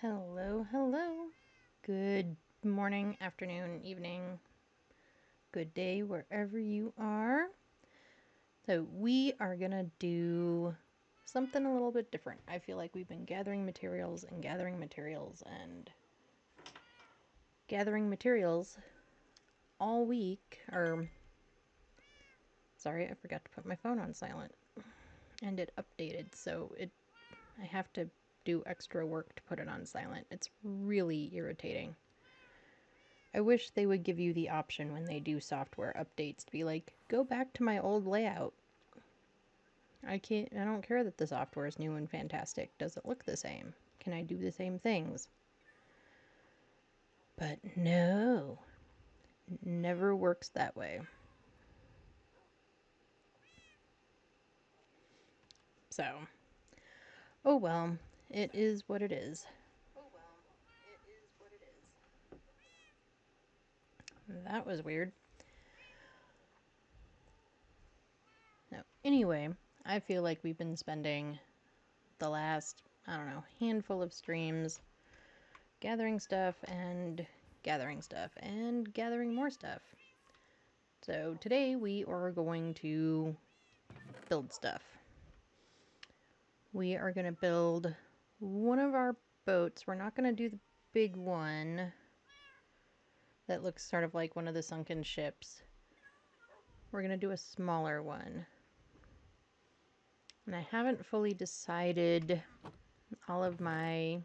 Hello, hello. Good morning, afternoon, evening, good day, wherever you are. So, we are gonna do something a little bit different. I feel like we've been gathering materials and gathering materials and gathering materials all week. Sorry, I forgot to put my phone on silent and it updated, so I have to do extra work to put it on silent. It's really irritating. I wish they would give you the option when they do software updates to be like, go back to my old layout. I don't care that the software is new and fantastic. Does it look the same? Can I do the same things? But no, it never works that way. So, oh well, it is what it is. That was weird. No, anyway, I feel like we've been spending the last, I don't know, handful of streams gathering stuff and gathering stuff and gathering more stuff. So today we are going to build stuff. We are going to build one of our boats. We're not going to do the big one that looks sort of like one of the sunken ships. We're going to do a smaller one. And I haven't fully decided all of my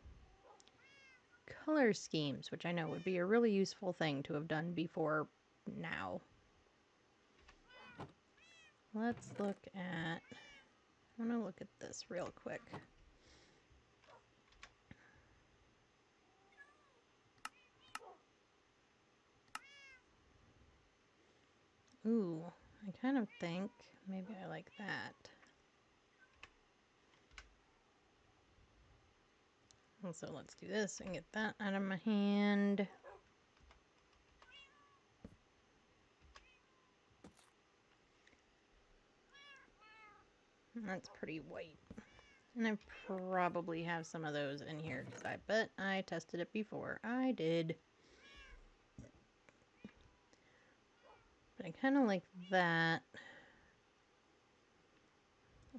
color schemes, which I know would be a really useful thing to have done before now. Let's look at, I want to look at this real quick. Ooh, I kind of think maybe I like that. And so let's do this and get that out of my hand. That's pretty white. And I probably have some of those in here because I bet I tested it before. I did. But I kind of like that.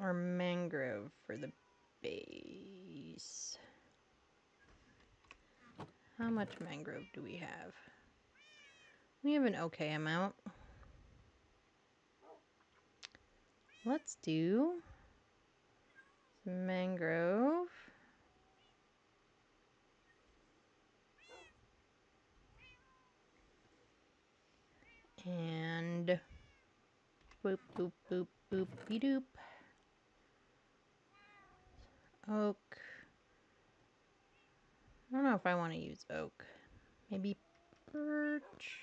Or mangrove for the base. How much mangrove do we have? We have an okay amount. Let's do some mangrove. And boop, boop, boop, boop, be doop. Oak. I don't know if I want to use oak. Maybe birch.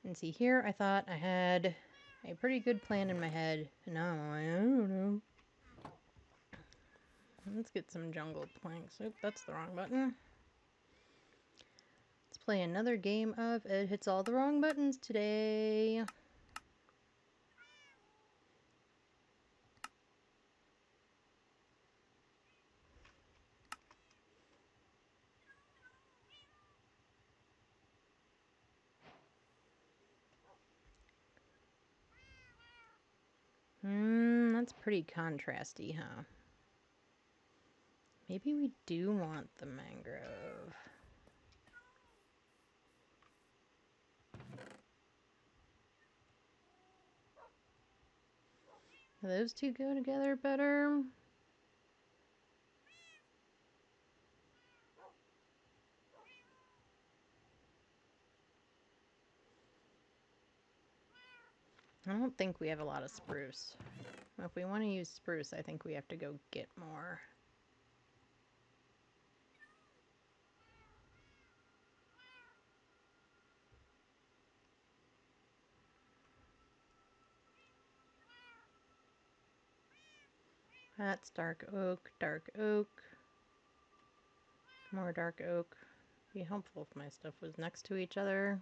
And see here, I thought I had a pretty good plan in my head. And now I'm like, I don't know. Let's get some jungle planks. Oop, that's the wrong button. Let's play another game of It Hits All the Wrong Buttons today. That's pretty contrasty, huh? Maybe we do want the mangrove. Do those two go together better? I don't think we have a lot of spruce. If we want to use spruce, I think we have to go get more. That's dark oak, more dark oak. Be helpful if my stuff was next to each other.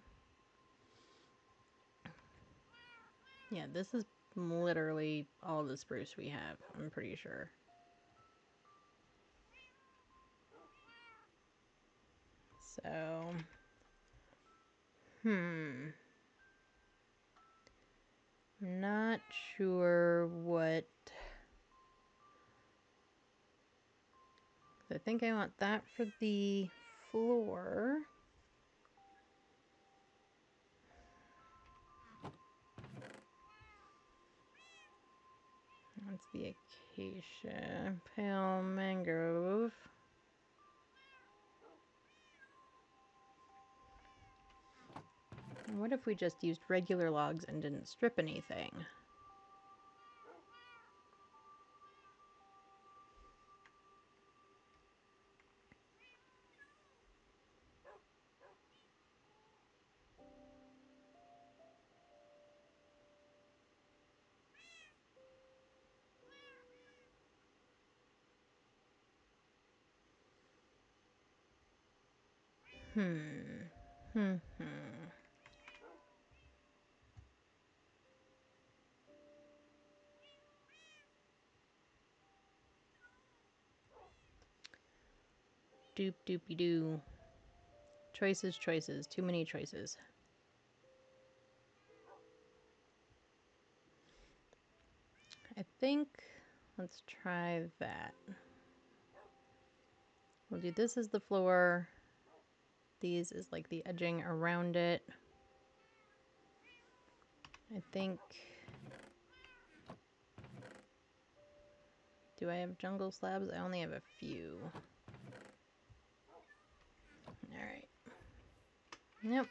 Yeah, this is literally all the spruce we have, I'm pretty sure. So, I'm not sure what. I think I want that for the floor. That's the acacia, pale mangrove. And what if we just used regular logs and didn't strip anything? Doop doopy doo. Choices, choices. Too many choices. I think let's try that. We'll do this as the floor. These is like the edging around it. I think. Do I have jungle slabs? I only have a few. Alright. Nope.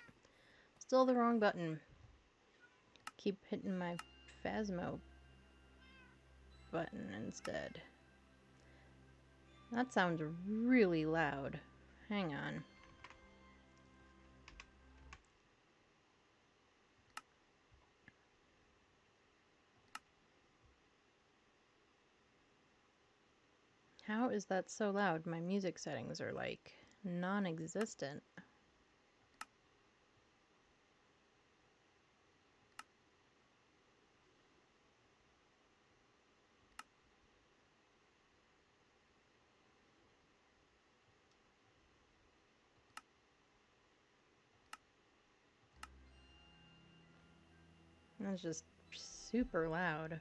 Still the wrong button. Keep hitting my Phasmo button instead. That sounds really loud. Hang on. How is that so loud? My music settings are like non-existent. That's just super loud.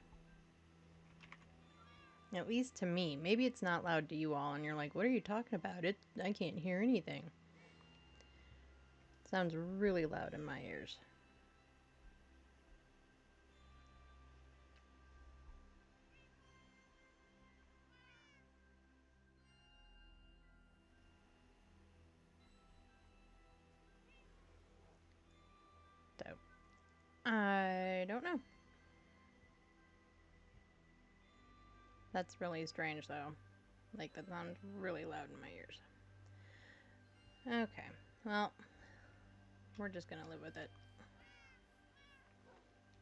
At least to me. Maybe it's not loud to you all and you're like, what are you talking about? I can't hear anything. It sounds really loud in my ears. So, I don't know. That's really strange though. Like, that sounds really loud in my ears. Okay, well, we're just gonna live with it.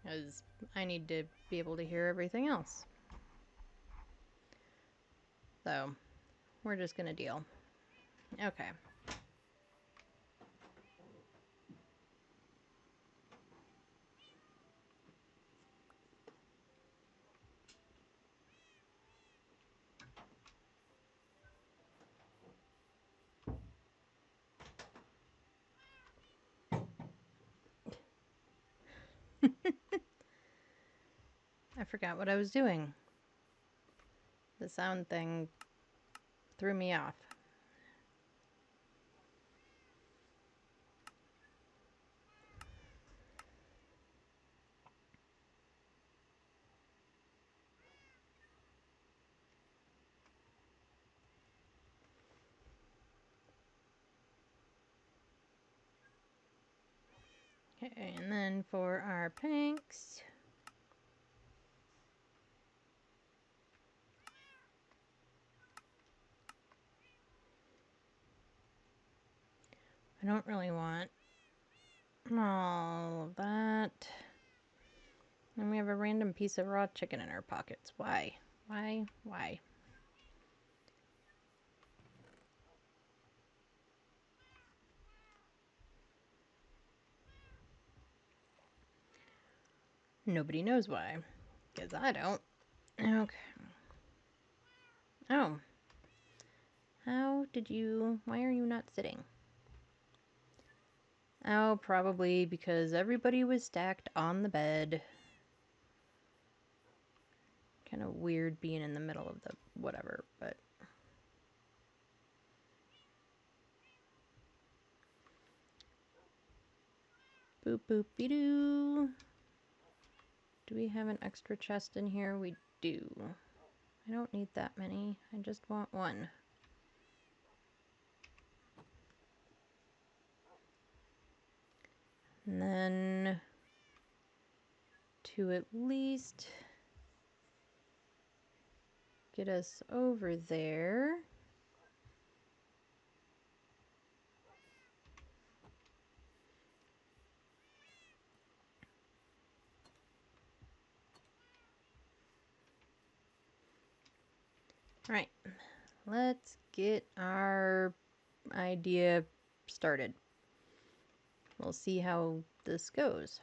Because I need to be able to hear everything else. So, we're just gonna deal. Okay. I forgot what I was doing. The sound thing threw me off. Okay, and then for our pinks, I don't really want all of that. And we have a random piece of raw chicken in our pockets. Why? Why? Why? Nobody knows why. Because I don't. Okay. Oh. How did you... Why are you not sitting? Oh, probably because everybody was stacked on the bed. Kind of weird being in the middle of the whatever, but... Boop boop be doo. Do we have an extra chest in here? We do. I don't need that many. I just want one. And then to at least get us over there. All right, let's get our idea started. We'll see how this goes.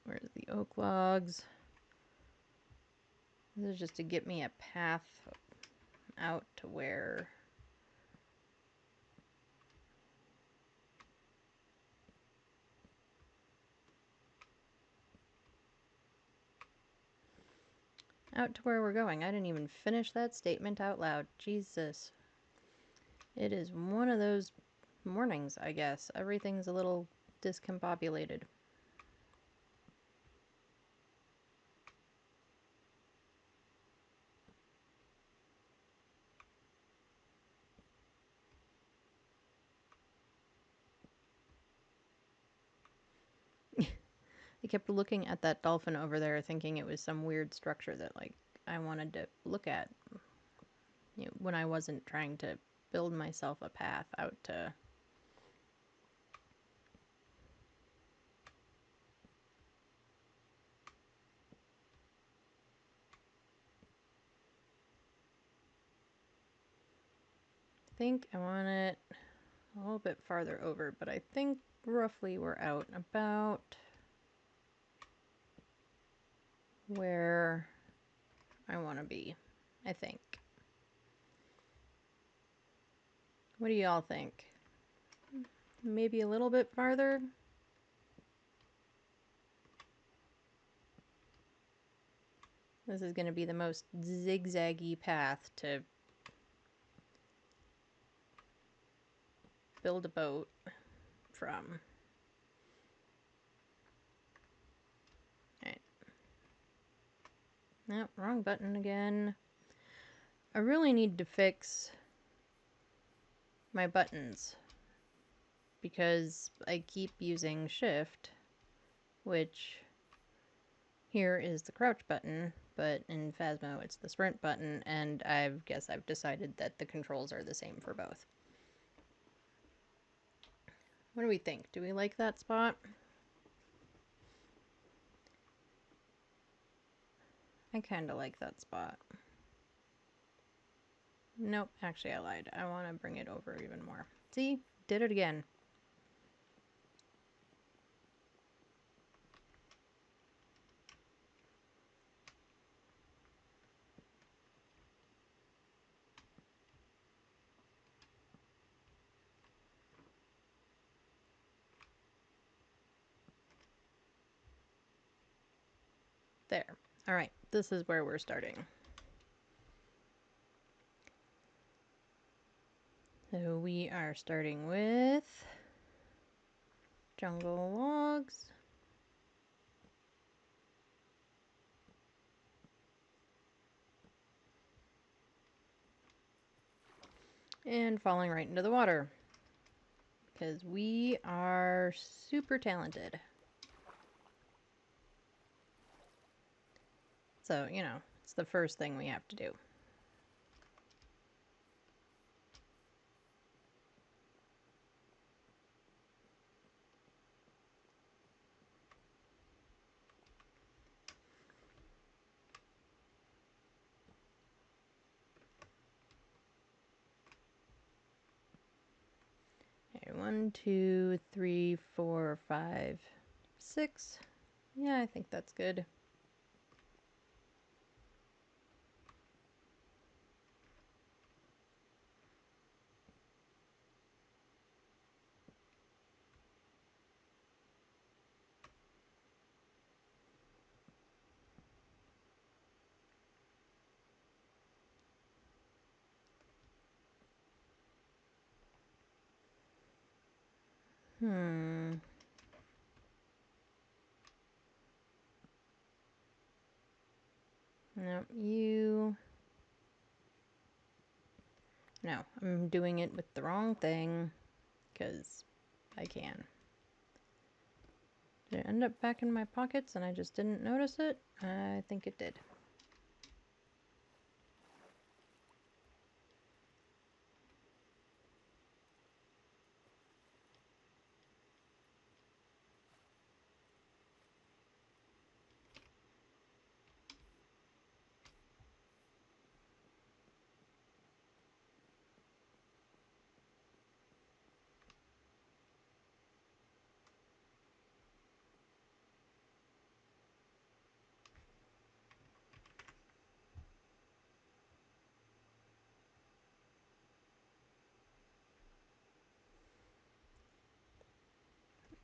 Where's the oak logs? This is just to get me a path out to where we're going. I didn't even finish that statement out loud. Jesus. It is one of those mornings, I guess. Everything's a little discombobulated. I kept looking at that dolphin over there thinking it was some weird structure that, like, I wanted to look at, you know, when I wasn't trying to build myself a path out to... I think I want it a little bit farther over, but I think roughly we're out about where I want to be, I think. What do y'all think? Maybe a little bit farther? This is going to be the most zigzaggy path to build a boat from. Alright. Nope, wrong button again. I really need to fix my buttons because I keep using shift, which here is the crouch button, but in Phasmo it's the sprint button, and I guess I've decided that the controls are the same for both. What do we think? Do we like that spot? I kind of like that spot. Nope, actually I lied. I want to bring it over even more. See? Did it again. There. Alright, this is where we're starting. So we are starting with jungle logs. And falling right into the water. Because we are super talented. So, you know, it's the first thing we have to do. Okay, 1, 2, 3, 4, 5, 6. Yeah, I think that's good. Hmm. No, you... No, I'm doing it with the wrong thing, because I can. Did it end up back in my pockets and I just didn't notice it? I think it did.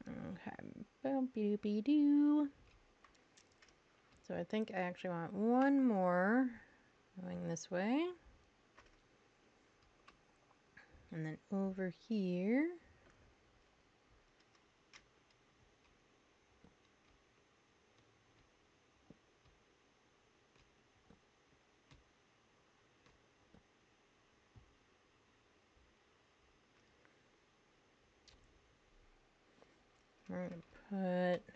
Okay, boop-de-doop-de-doo. So I think I actually want one more going this way. And then over here. We're going to put...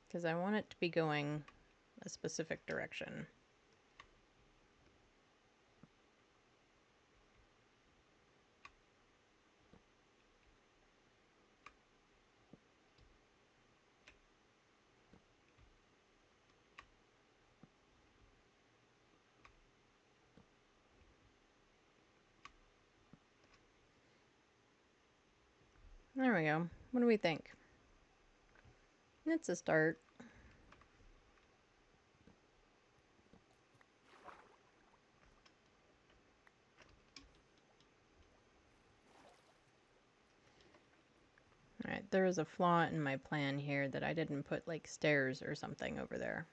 Because I want it to be going a specific direction. There we go. What do we think? It's a start. Alright, there was a flaw in my plan here that I didn't put like stairs or something over there.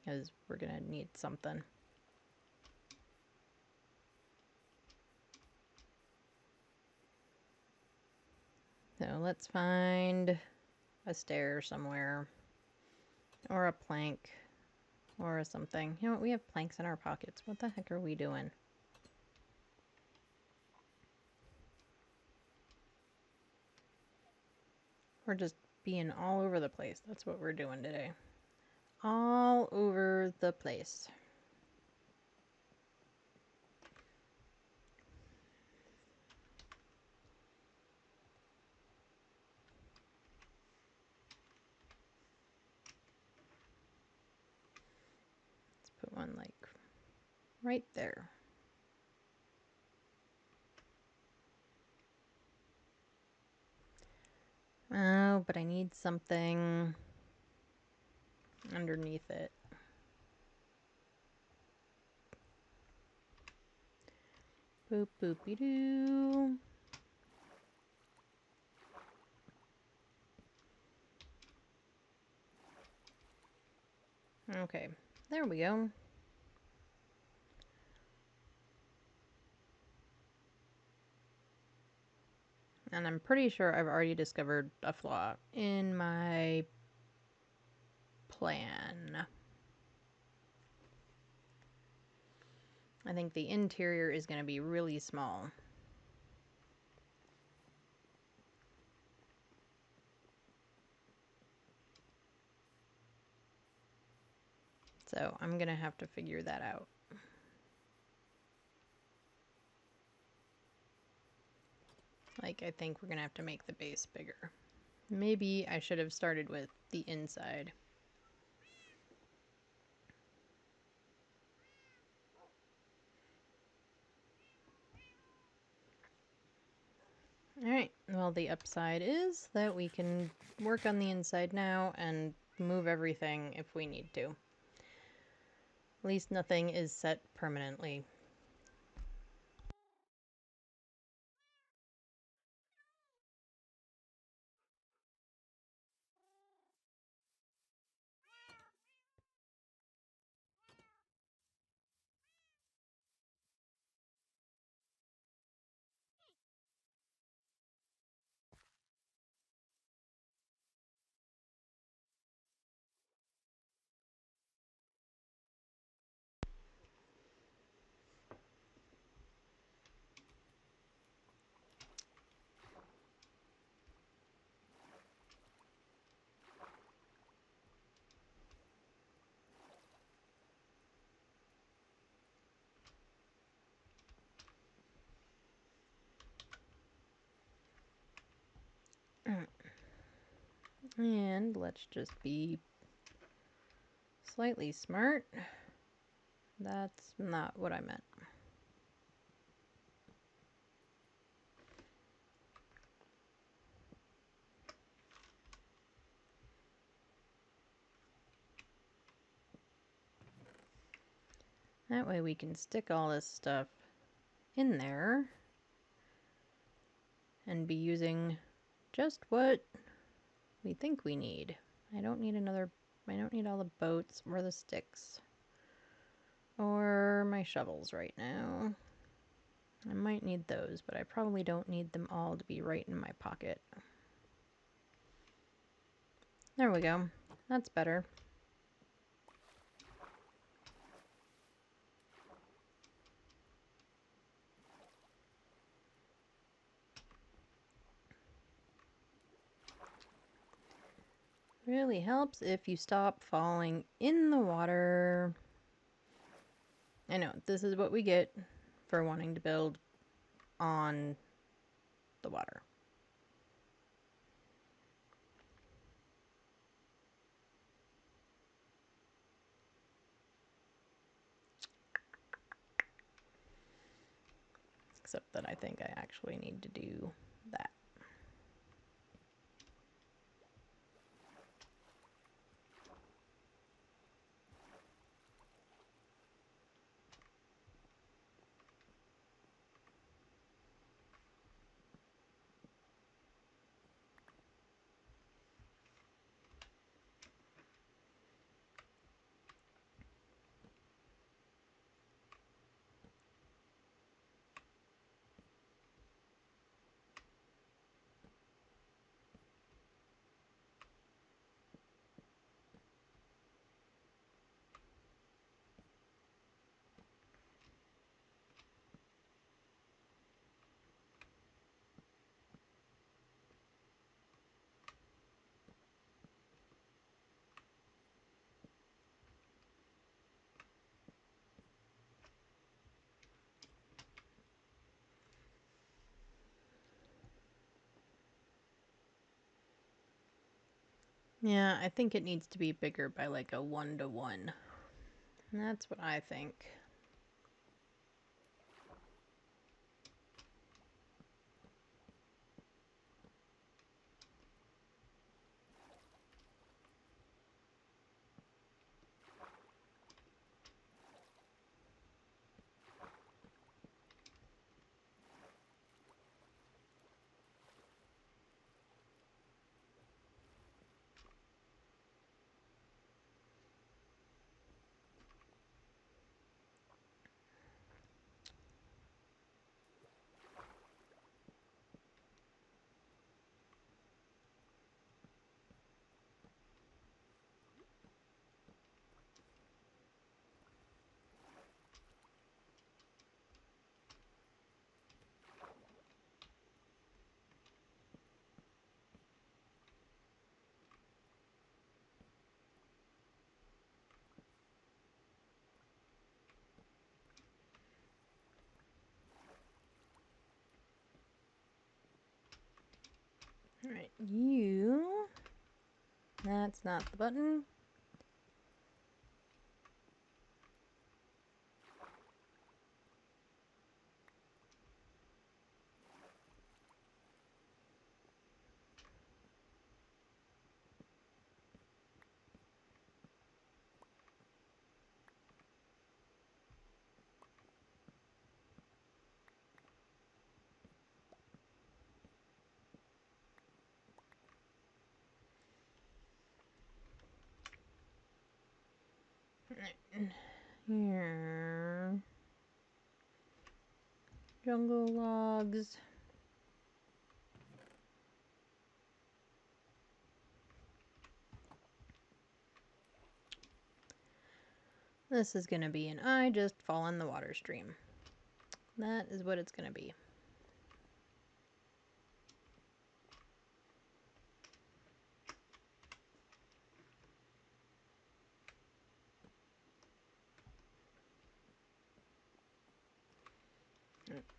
Because we're gonna need something. So let's find a stair somewhere. Or a plank. Or something. You know what? We have planks in our pockets. What the heck are we doing? We're just being all over the place. That's what we're doing today. All over the place. Let's put one like right there. Oh, but I need something underneath it. Boop boopy doo. Okay, there we go. And I'm pretty sure I've already discovered a flaw in my plan. I think the interior is going to be really small. So I'm going to have to figure that out. Like, I think we're going to have to make the base bigger. Maybe I should have started with the inside. Alright, well the upside is that we can work on the inside now and move everything if we need to. At least nothing is set permanently. And let's just be slightly smart. That's not what I meant. That way we can stick all this stuff in there and be using just what we think we need. I don't need all the boats or the sticks or my shovels right now. I might need those, but I probably don't need them all to be right in my pocket. There we go. That's better. Really helps if you stop falling in the water. I know, this is what we get for wanting to build on the water. Except that I think I actually need to do that. Yeah, I think it needs to be bigger by like a 1-to-1. That's what I think. Alright, you... That's not the button. Here. Jungle logs. This is gonna be an I just fall in the water stream. That is what it's gonna be.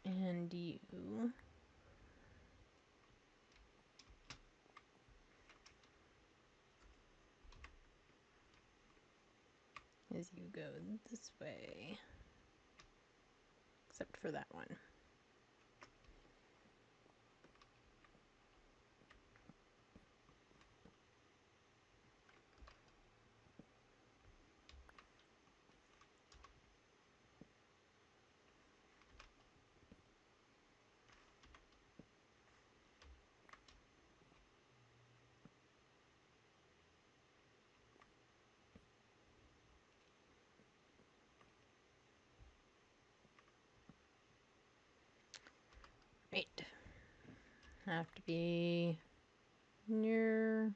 And you... is you go this way, except for that one. Right. Have to be near.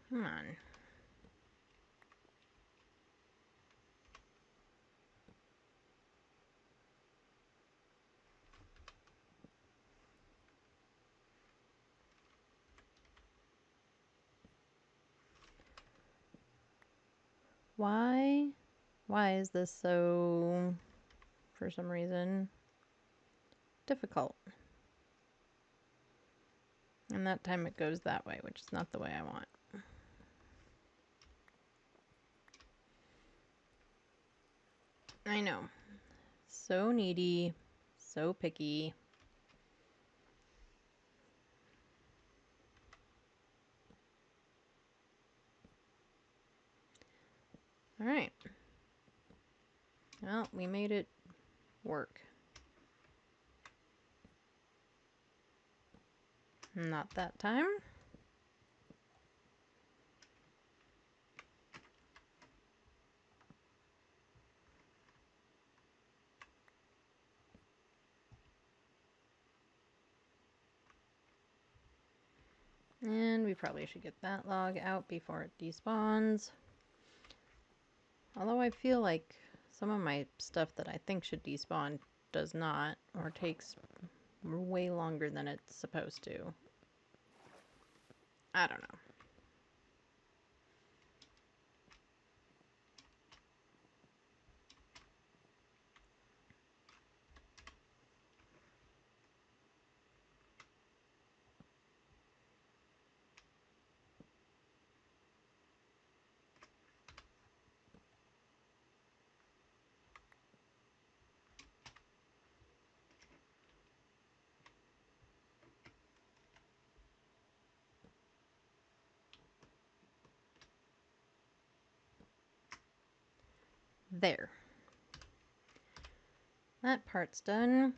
Come on. Why? Why is this so, for some reason, difficult? And that time it goes that way, which is not the way I want. I know. So needy, so picky. All right. Well, we made it work. Not that time. And we probably should get that log out before it despawns. Although I feel like some of my stuff that I think should despawn does not, or takes way longer than it's supposed to. I don't know. There. That part's done.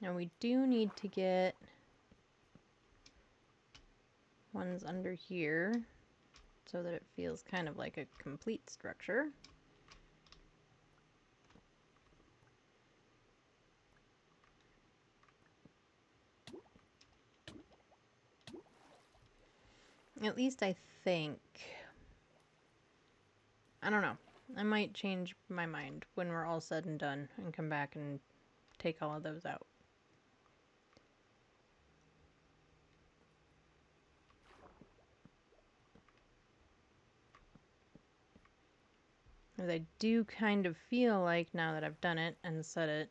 Now we do need to get ones under here so that it feels kind of like a complete structure. At least I think. I don't know. I might change my mind when we're all said and done and come back and take all of those out. Because I do kind of feel like, now that I've done it and set it,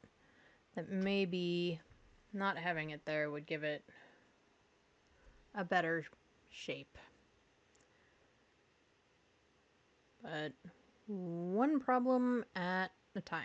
that maybe not having it there would give it a better shape. But one problem at a time.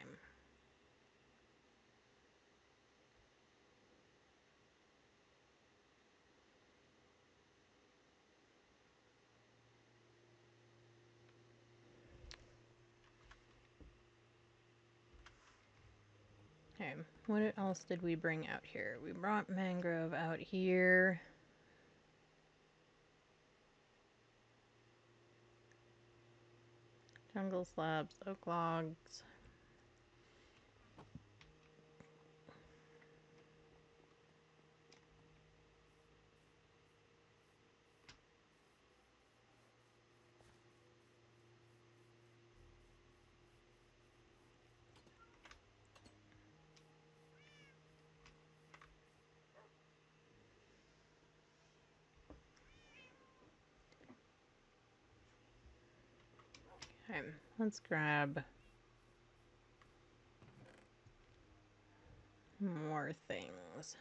Okay, what else did we bring out here? We brought mangrove out here. Jungle slabs, oak logs. Okay, let's grab more things.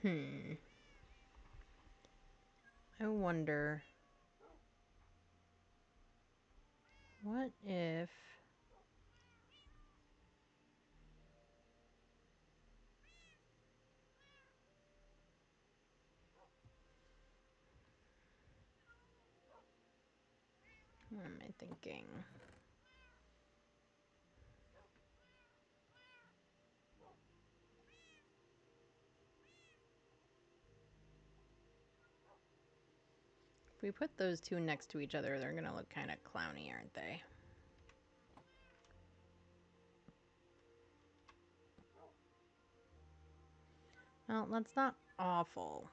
I wonder, what if... What am I thinking? If we put those two next to each other, they're gonna look kind of clowny, aren't they? Well, that's not awful.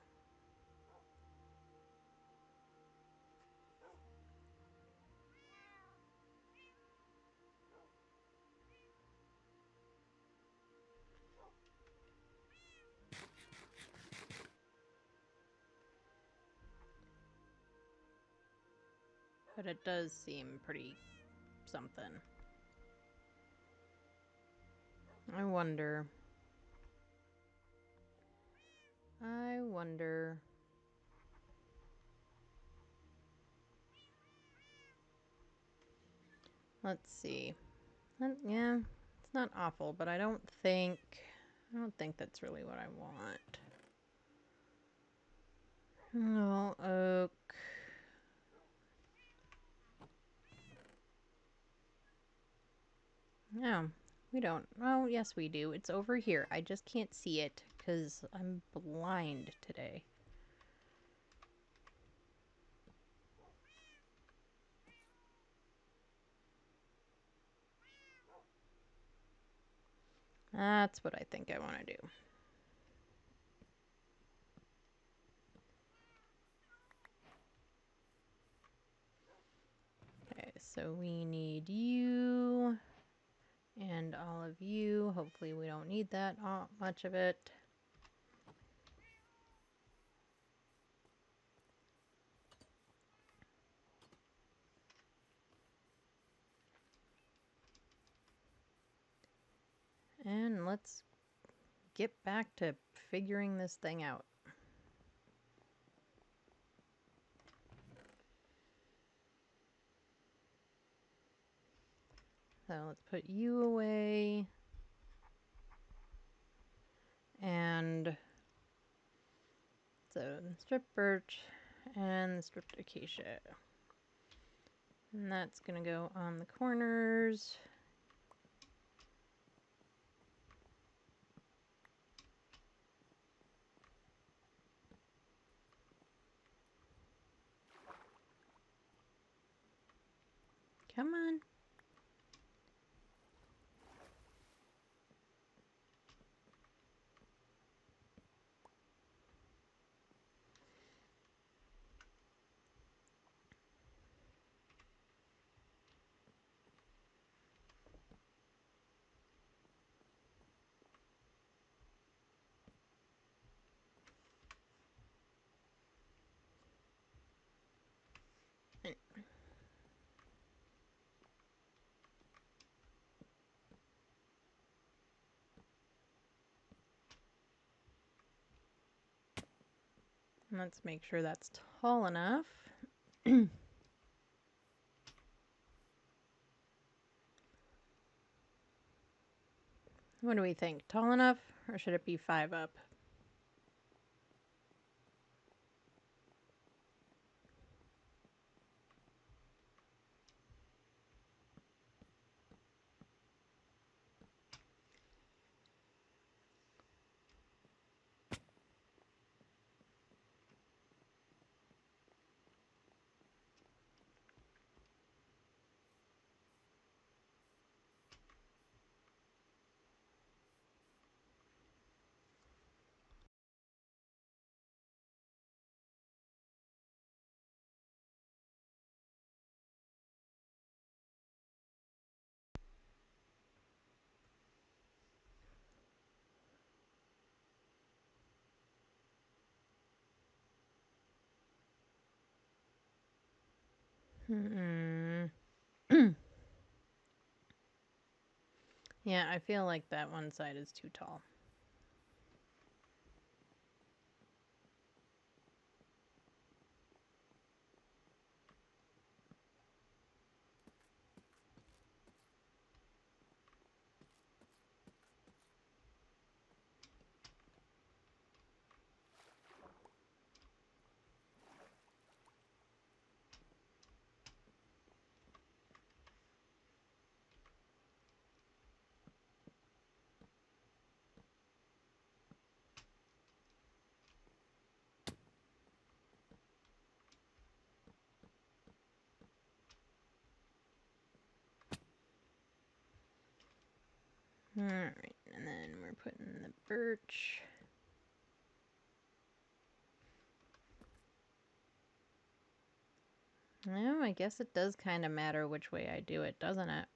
But it does seem pretty something. I wonder. I wonder. Let's see. Yeah, it's not awful, but I don't think that's really what I want. No, oak. No, we don't. Oh, yes, we do. It's over here. I just can't see it because I'm blind today. That's what I think I want to do. Okay, so we need you and all of you. Hopefully we don't need that much of it. And let's get back to figuring this thing out. So let's put you away. And so the strip birch and the stripped acacia. And that's going to go on the corners. Come on. Let's make sure that's tall enough. What do we think? Tall enough, or should it be 5 up? Yeah, I feel like that one side is too tall. Alright, and then we're putting the birch. No, I guess it does kind of matter which way I do it, doesn't it?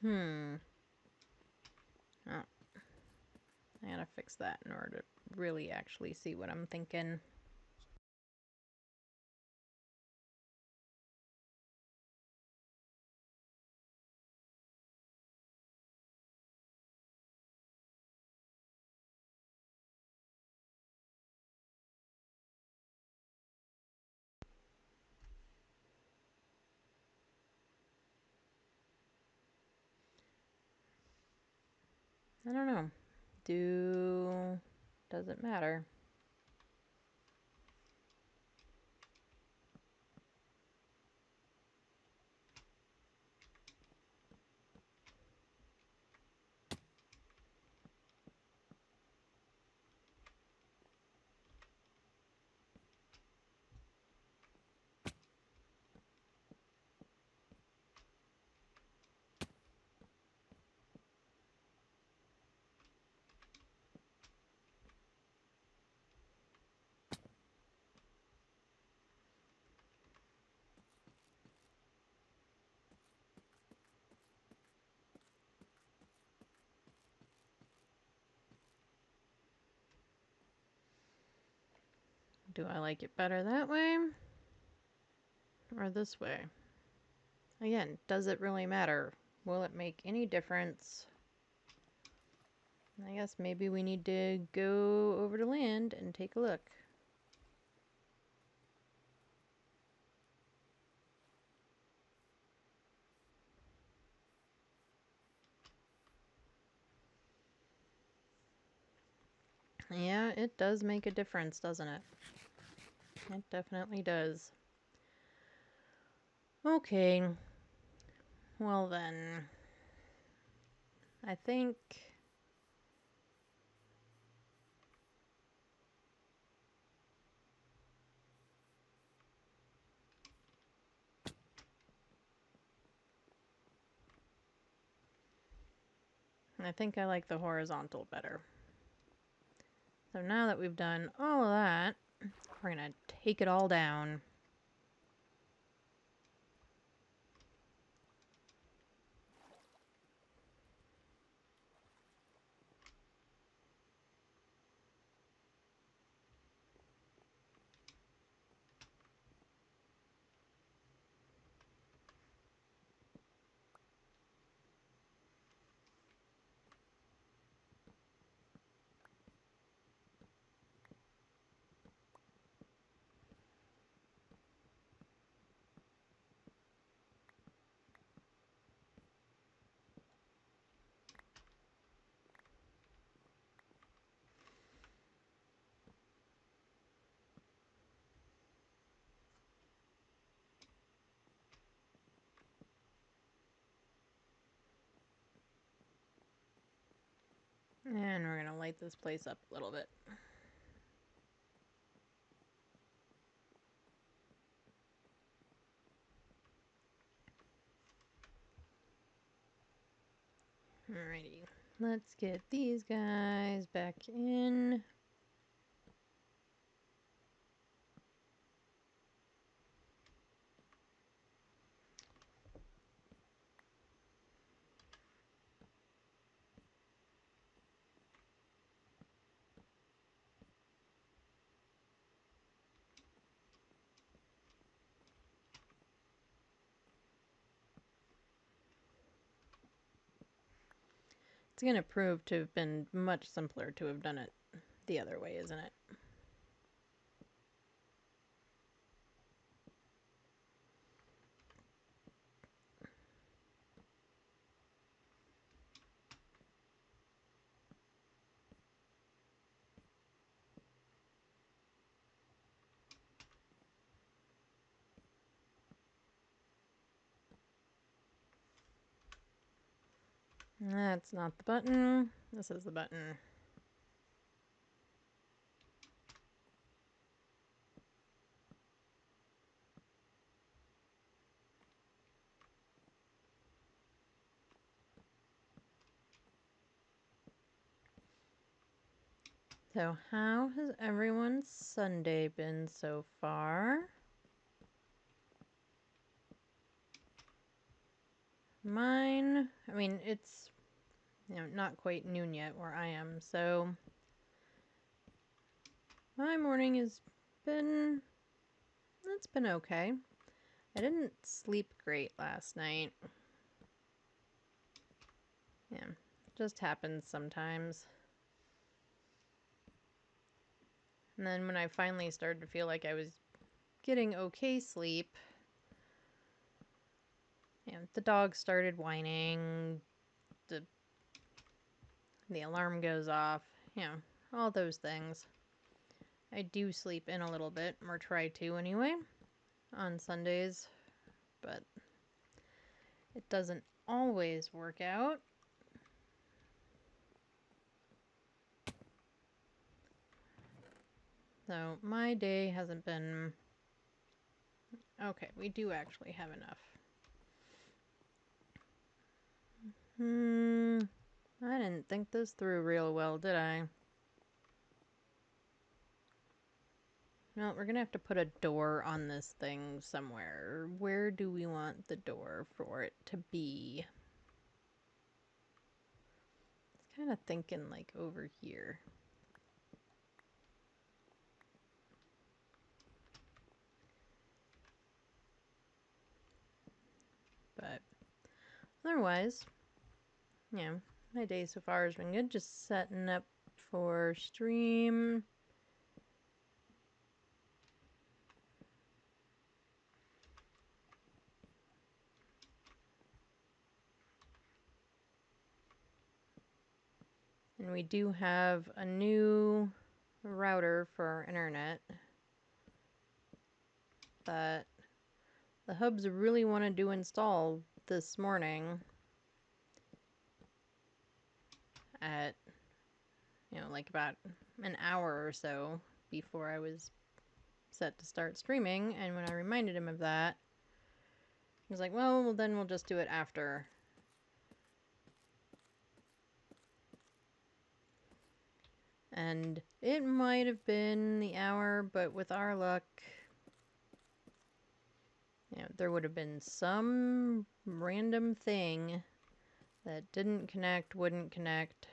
Oh, I gotta fix that in order to really actually see what I'm thinking. I don't know. Does it matter? Do I like it better that way or this way? Again, does it really matter? Will it make any difference? I guess maybe we need to go over to land and take a look. Yeah, it does make a difference, doesn't it? It definitely does. Okay. Well then, I think I like the horizontal better. So now that we've done all of that, we're gonna take it all down. And we're gonna light this place up a little bit. Alrighty, let's get these guys back in. It's gonna prove to have been much simpler to have done it the other way, isn't it? That's not the button. This is the button. So how has everyone's Sunday been so far? Mine, I mean, it's, not quite noon yet where I am, so my morning has been, it's been okay. I didn't sleep great last night. Yeah, it just happens sometimes. And then when I finally started to feel like I was getting okay sleep, the dog started whining, the alarm goes off, all those things. I do sleep in a little bit, or try to anyway, on Sundays, but it doesn't always work out. So my day hasn't been... Okay, we do actually have enough. I didn't think this through real well, did I? Well, we're gonna have to put a door on this thing somewhere. Where do we want the door for it to be? It's kind of thinking like over here. But otherwise, my day so far has been good. Just setting up for stream. And we do have a new router for our internet that the hubs really wanted to install this morning at, like about an hour or so before I was set to start streaming. And when I reminded him of that, he was like, well, then we'll just do it after. And it might have been the hour, but with our luck, there would have been some random thing that didn't connect, wouldn't connect.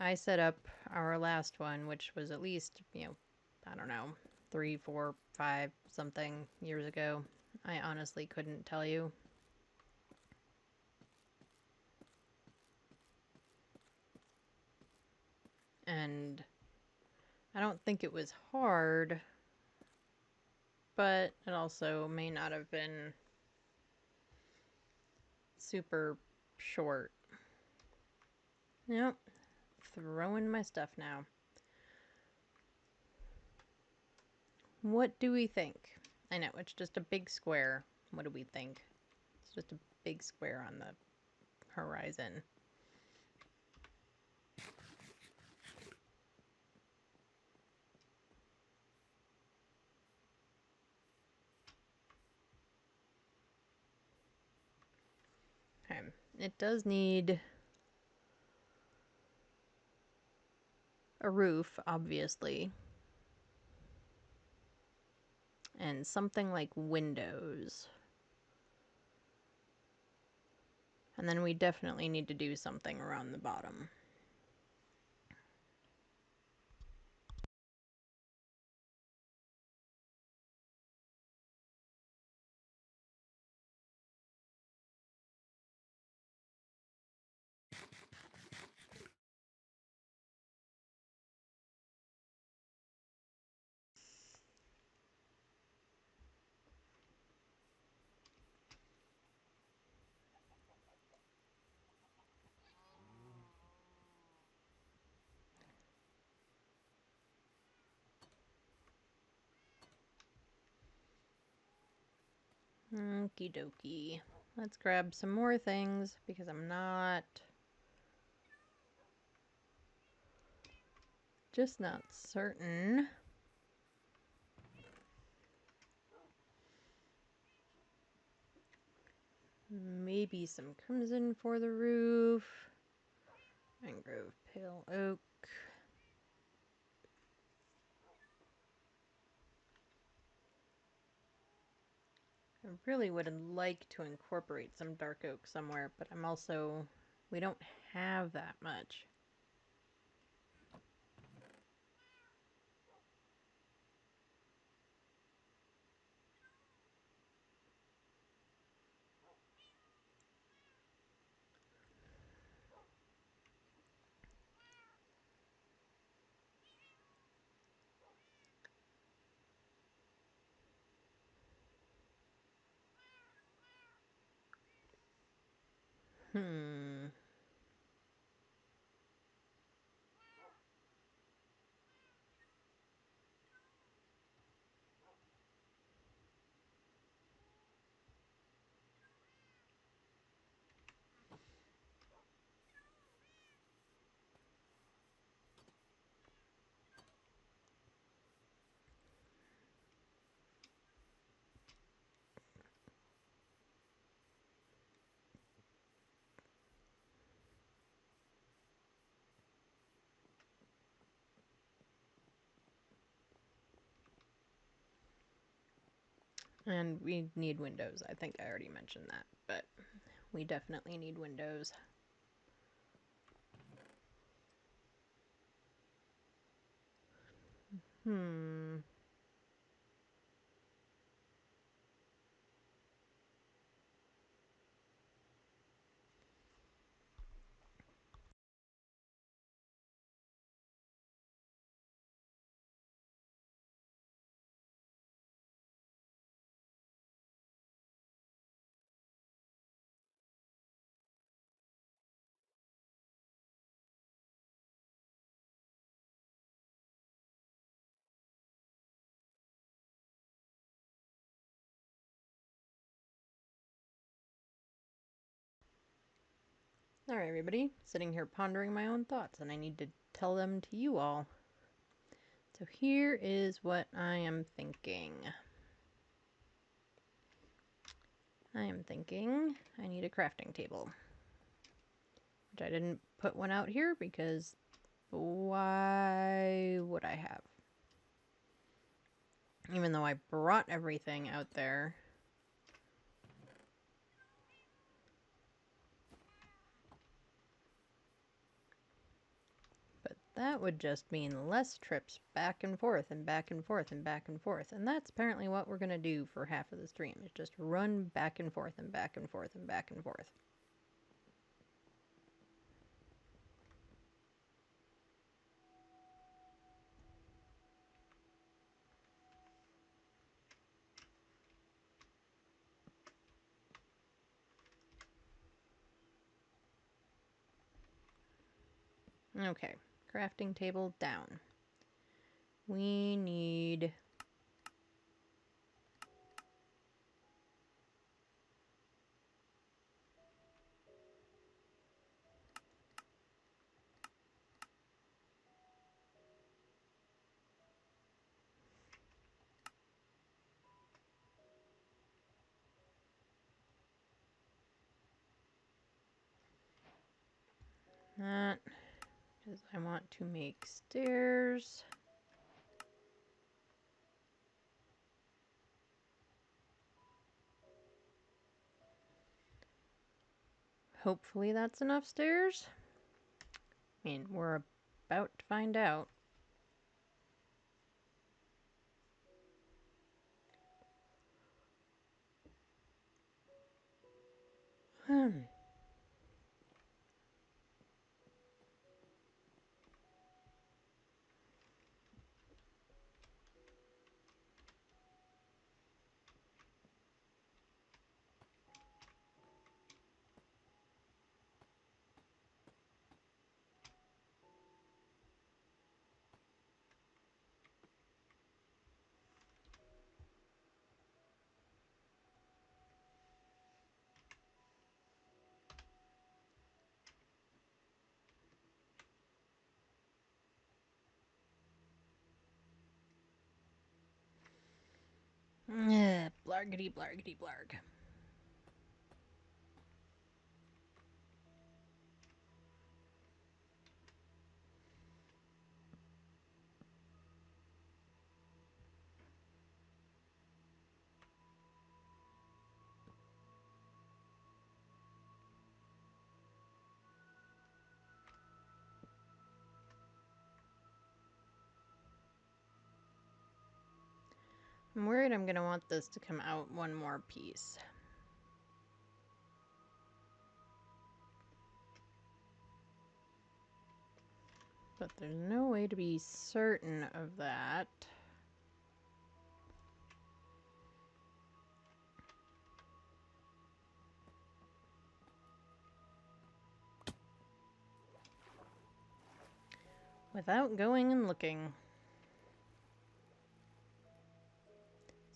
I set up our last one, which was at least, I don't know, 3, 4, 5 something years ago. I honestly couldn't tell you. And I don't think it was hard, but it also may not have been super short. Yep, throwing my stuff now. What do we think? I know, it's just a big square. What do we think? It's just a big square on the horizon. Okay, it does need a roof, obviously. And something like windows. And then we definitely need to do something around the bottom. Okie dokie. Let's grab some more things because I'm just not certain. Maybe some crimson for the roof. Mangrove pale oak. I really would like to incorporate some dark oak somewhere, but we don't have that much. Hmm. And we need windows. I think I already mentioned that, but we definitely need windows. Hmm. Alright, everybody. Sitting here pondering my own thoughts, and I need to tell them to you all. So here is what I am thinking. I am thinking I need a crafting table. Which I didn't put one out here because why would I have? Even though I brought everything out there. But that would just mean less trips back and forth and back and forth and back and forth. And that's apparently what we're going to do for half of the stream. Is just run back and forth and back and forth and back and forth. Okay, crafting table down. We need that because I want to make stairs. Hopefully that's enough stairs. I mean, we're about to find out. Blargity blargity blarg. I'm worried I'm going to want this to come out one more piece. But there's no way to be certain of that. Without going and looking.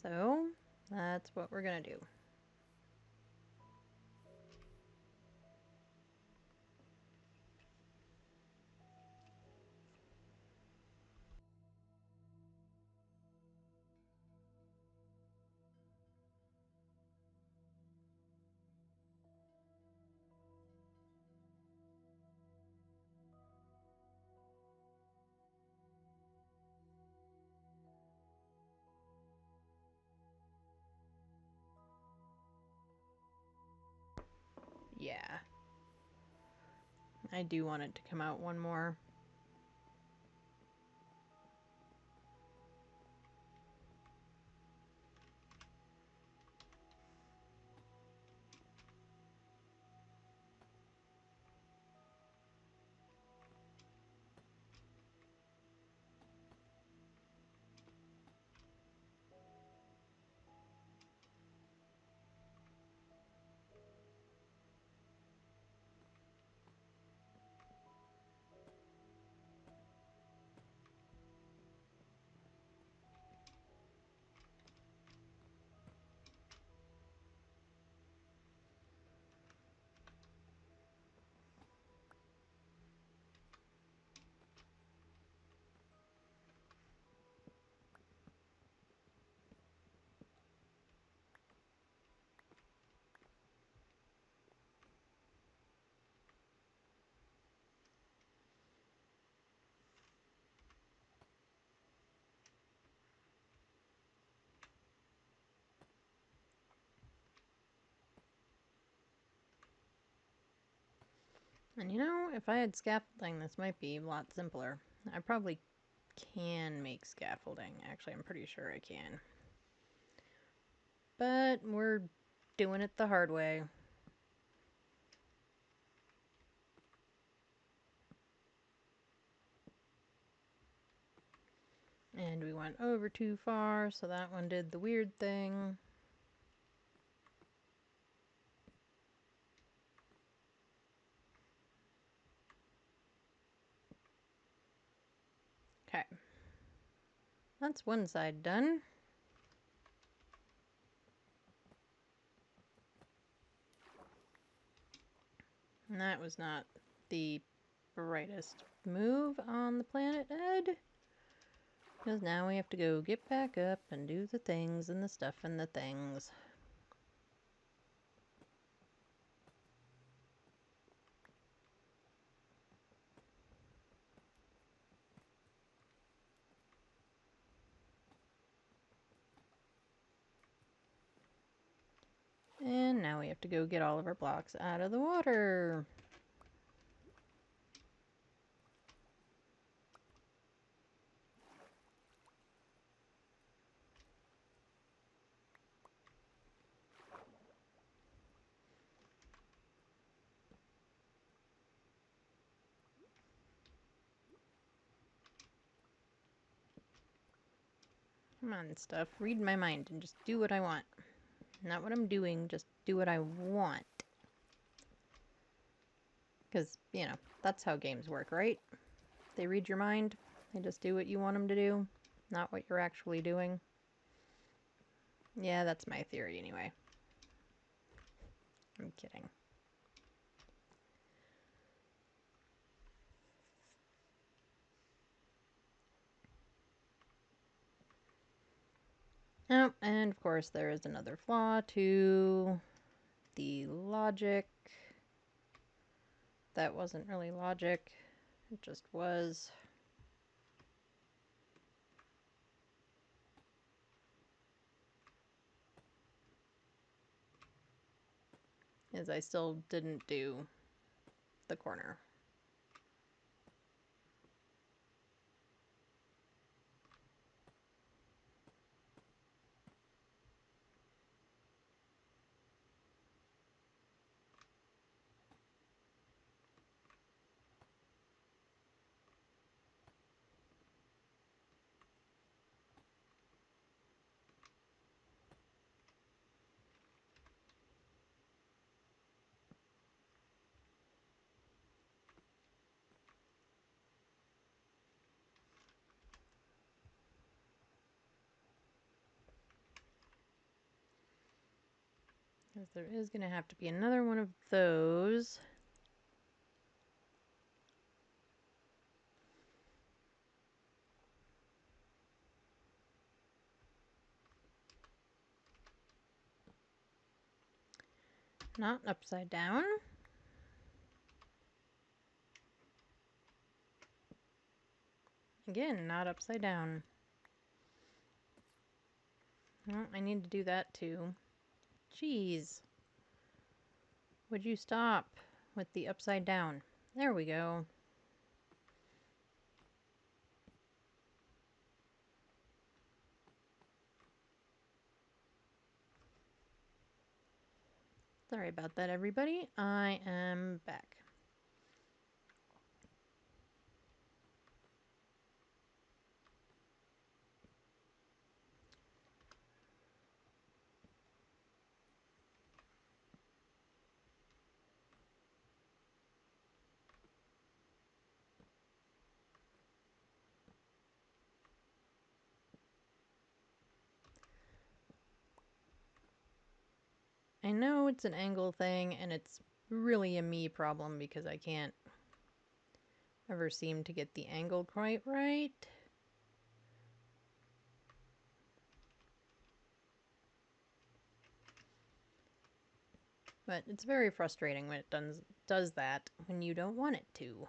So, that's what we're gonna do. Yeah. I do want it to come out one more. And you know, if I had scaffolding, this might be a lot simpler. I probably can make scaffolding. Actually, I'm pretty sure I can. But we're doing it the hard way. And we went over too far, so that one did the weird thing. Okay. That's one side done. And that was not the brightest move on the planet, Ed. Because now we have to go get back up and do the things and the stuff and the things. And now we have to go get all of our blocks out of the water. Come on, stuff. Read my mind and just do what I want. Not what I'm doing, just do what I want. Because, you know, that's how games work, right? They read your mind. They just do what you want them to do, not what you're actually doing. Yeah, that's my theory anyway. I'm kidding. Oh, and of course there is another flaw to the logic. That wasn't really logic, it just was. Is I still didn't do the corner. Because there is going to have to be another one of those. Not upside down. Again, not upside down. Well, I need to do that too. Jeez. Would you stop with the upside down? There we go. Sorry about that, everybody. I am back. I know it's an angle thing, and it's really a me problem because I can't ever seem to get the angle quite right. But it's very frustrating when it does that when you don't want it to.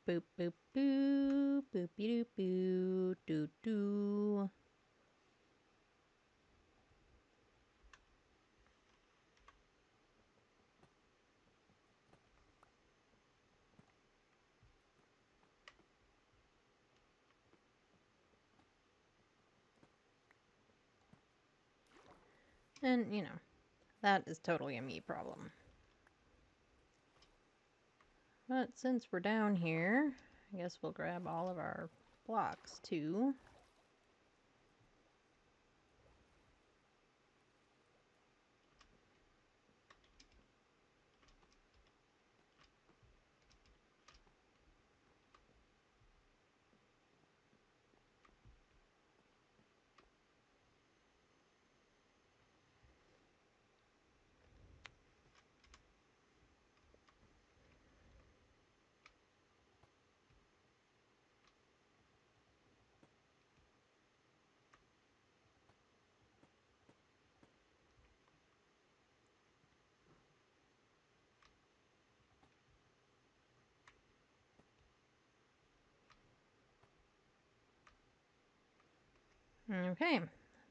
Boop, boop, boop, boopy doop boo, doo doo. And, you know, that is totally a me problem. But since we're down here, I guess we'll grab all of our blocks too. Okay,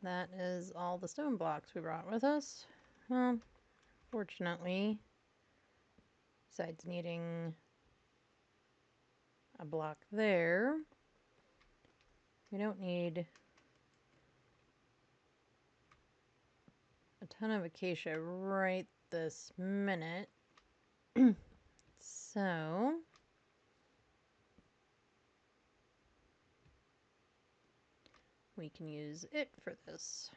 that is all the stone blocks we brought with us. Well, fortunately, besides needing a block there, we don't need a ton of acacia right this minute. So we can use it for this.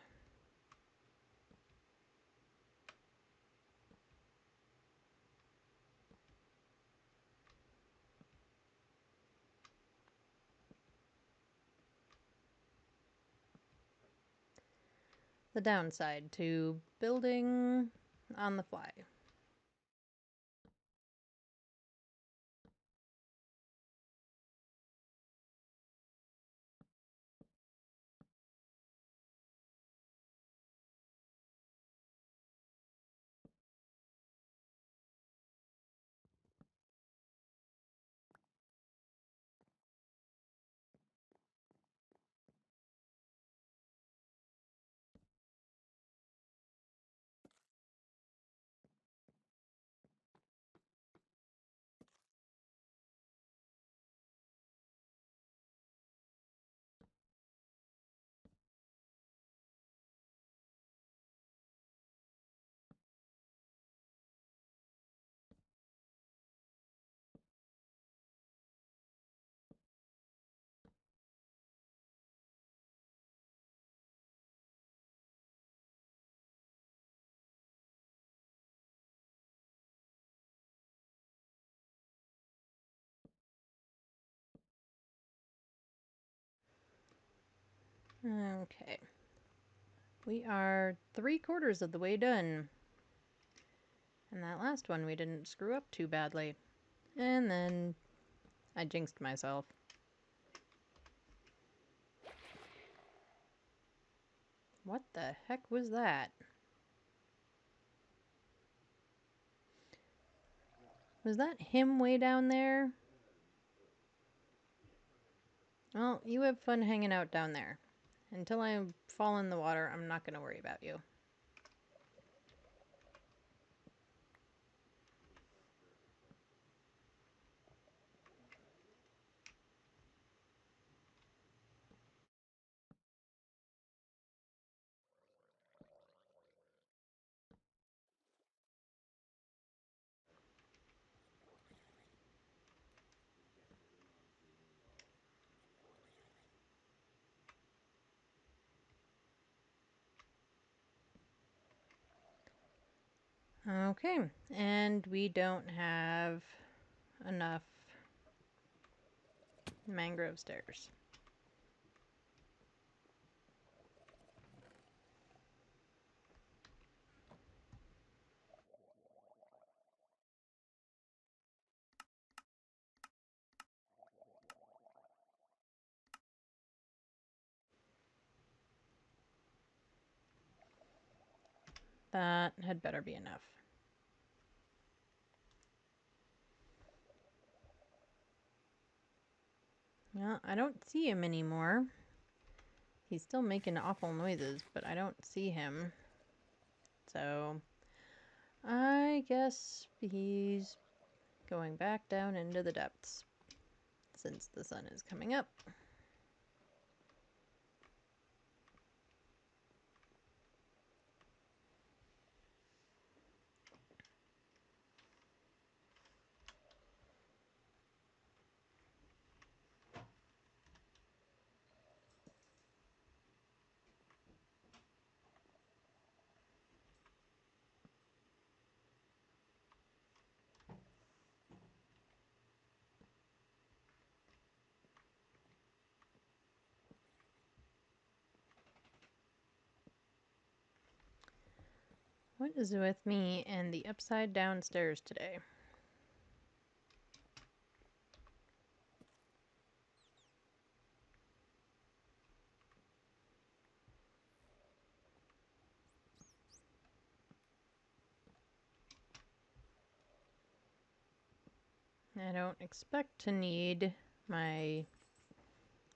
the downside to building on the fly. Okay. We are 3/4 of the way done. And that last one we didn't screw up too badly. And then I jinxed myself. What the heck was that? Was that him way down there? Well, you have fun hanging out down there. Until I fall in the water, I'm not going to worry about you. Okay, and we don't have enough mangrove stairs. That had better be enough. Well, I don't see him anymore. He's still making awful noises, but I don't see him. So, I guess he's going back down into the depths since the sun is coming up. What is with me and the upside down stairs today? I don't expect to need my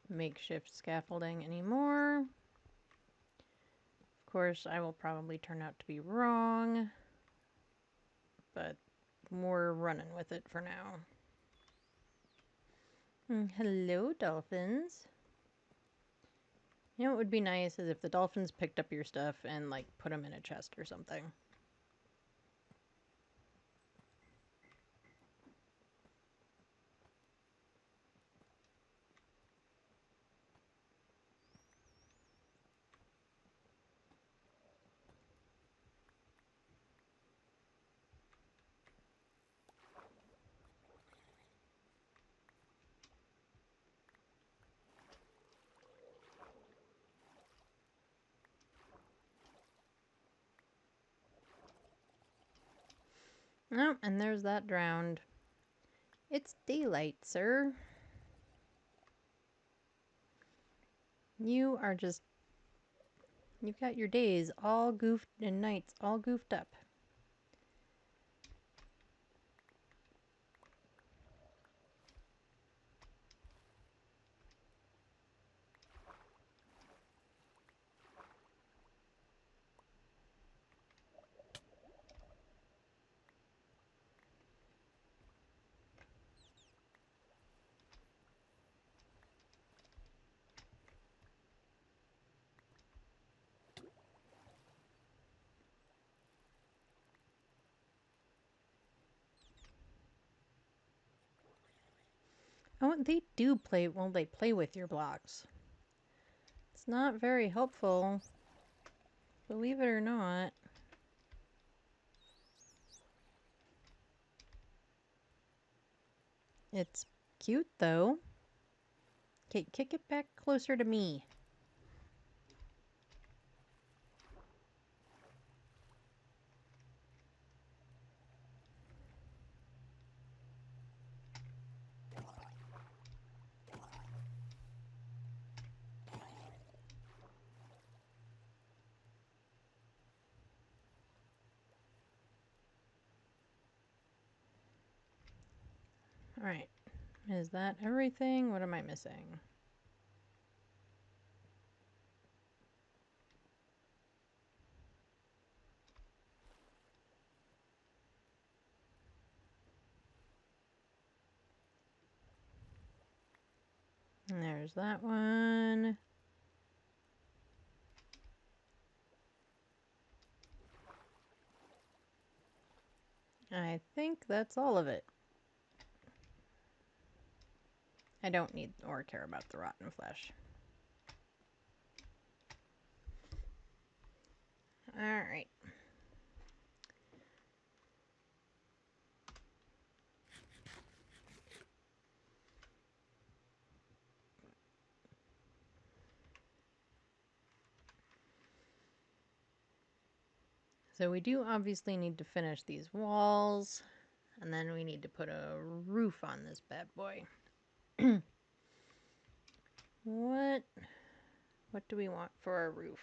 makeshift scaffolding anymore. Of course, I will probably turn out to be wrong, but we're running with it for now. Hello, dolphins. You know what would be nice is if the dolphins picked up your stuff and, like, put them in a chest or something. Oh, and there's that drowned. It's daylight, sir. You are just... You've got your days all goofed and nights all goofed up. Oh, they do play... Well, they play with your blocks. It's not very helpful. Believe it or not. It's cute, though. Okay, kick it back closer to me. Alright. Is that everything? What am I missing? And there's that one. I think that's all of it. I don't need or care about the rotten flesh. Alright. So we do obviously need to finish these walls, and then we need to put a roof on this bad boy. What do we want for our roof?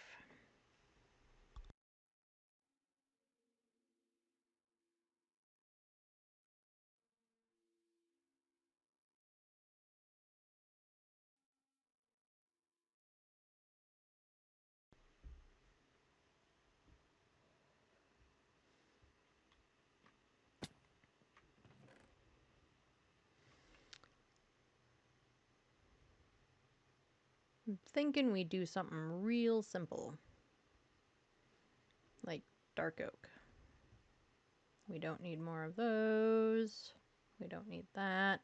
I'm thinking we do something real simple. Like dark oak. We don't need more of those. We don't need that.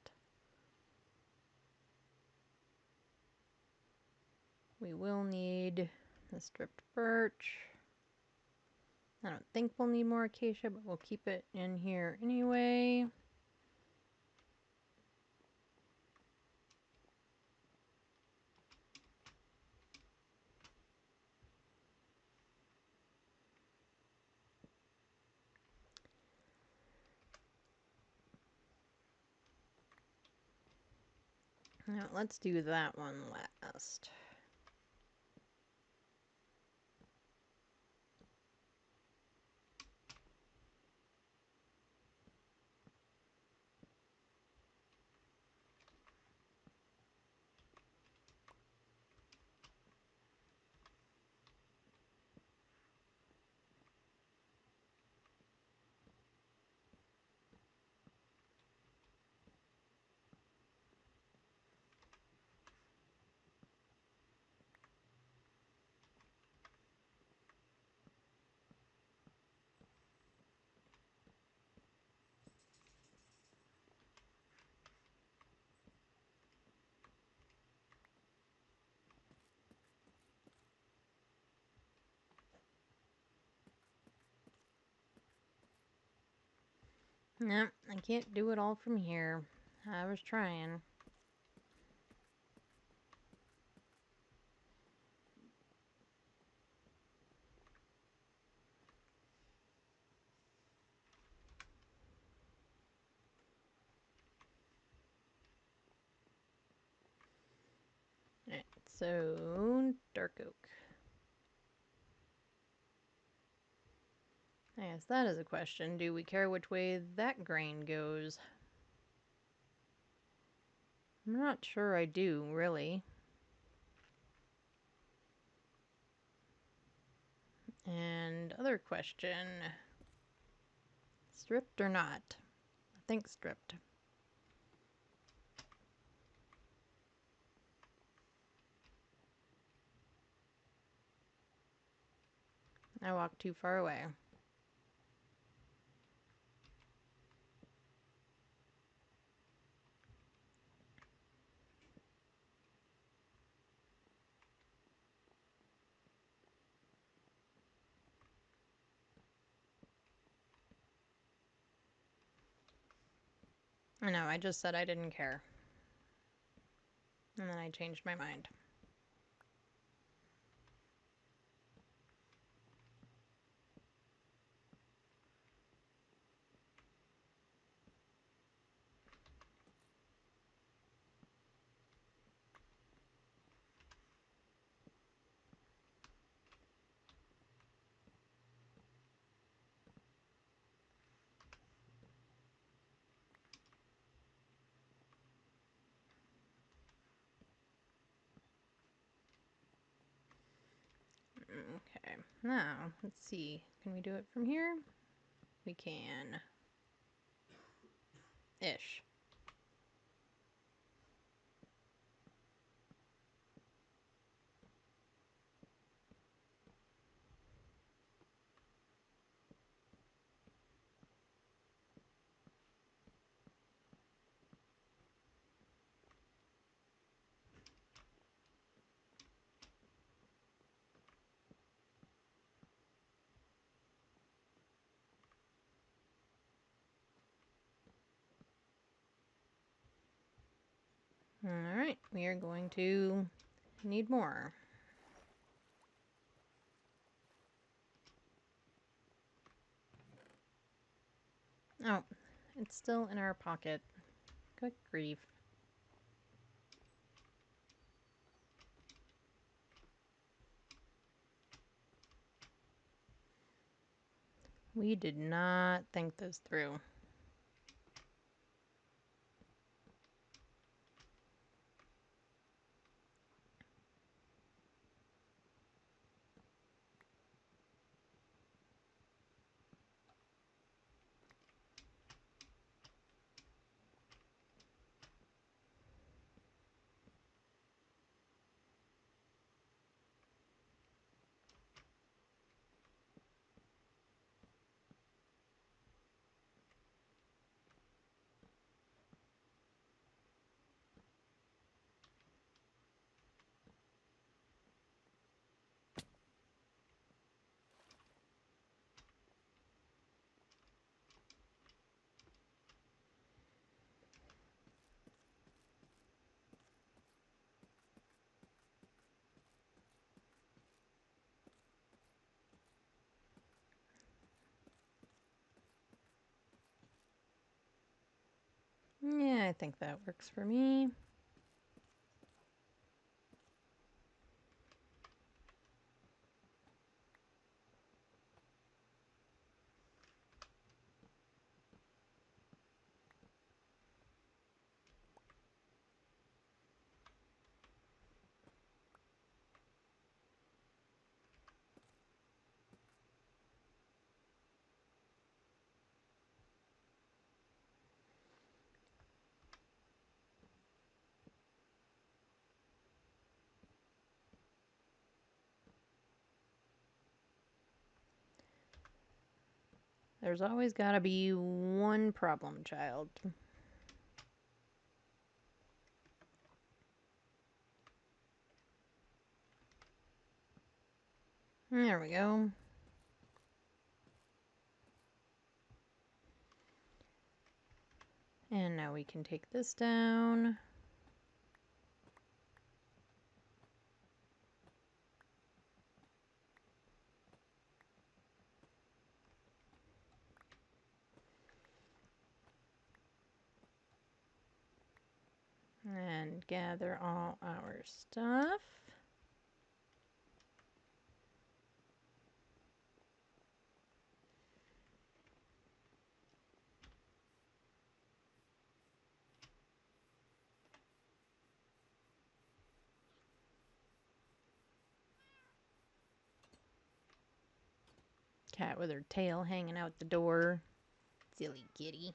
We will need the stripped birch. I don't think we'll need more acacia, but we'll keep it in here anyway. Now let's do that one last. Nope, I can't do it all from here. I was trying. So, dark oak. I guess that is a question. Do we care which way that grain goes? I'm not sure I do, really. And other question. Stripped or not? I think stripped. I walked too far away. No, I just said I didn't care. And then I changed my mind. Okay, now let's see. Can we do it from here? We can. Ish. Alright, we are going to need more. Oh, it's still in our pocket. Good grief. We did not think this through. Yeah, I think that works for me. There's always gotta be one problem child. There we go. And now we can take this down. And gather all our stuff. Cat with her tail hanging out the door. Silly kitty.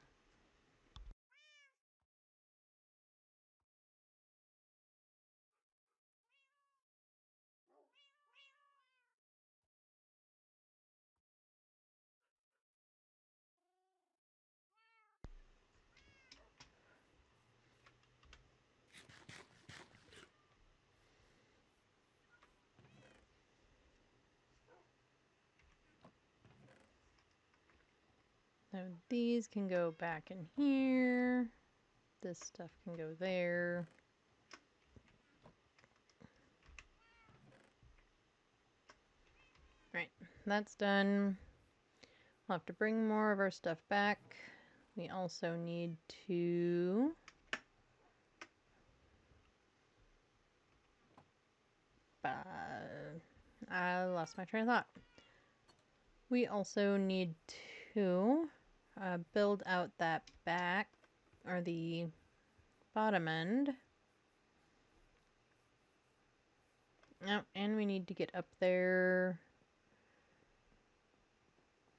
So these can go back in here. This stuff can go there. Right, that's done. We'll have to bring more of our stuff back. We also need to I lost my train of thought. We also need to build out that back, or the bottom end. Oh, and we need to get up there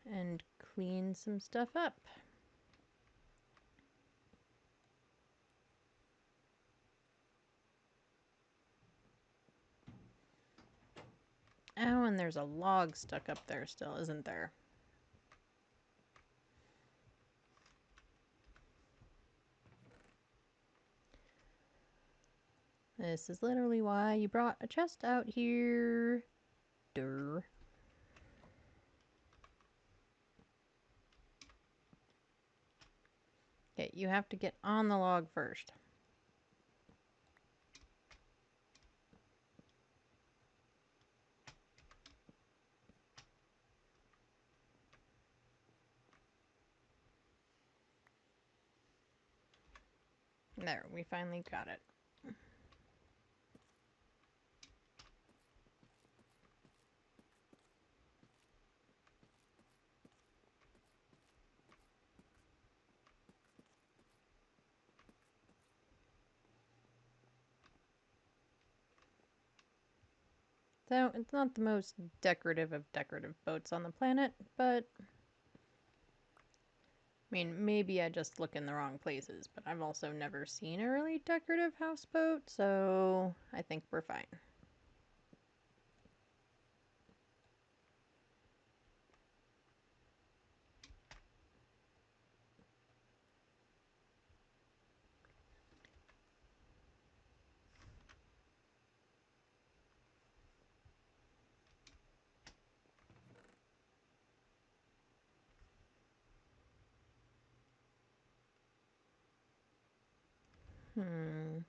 and clean some stuff up. Oh, and there's a log stuck up there still, isn't there? This is literally why you brought a chest out here. Durr. Okay, you have to get on the log first. There, we finally got it. So, it's not the most decorative of decorative boats on the planet, but I mean, maybe I just look in the wrong places, but I've also never seen a really decorative houseboat, so I think we're fine. Hmm.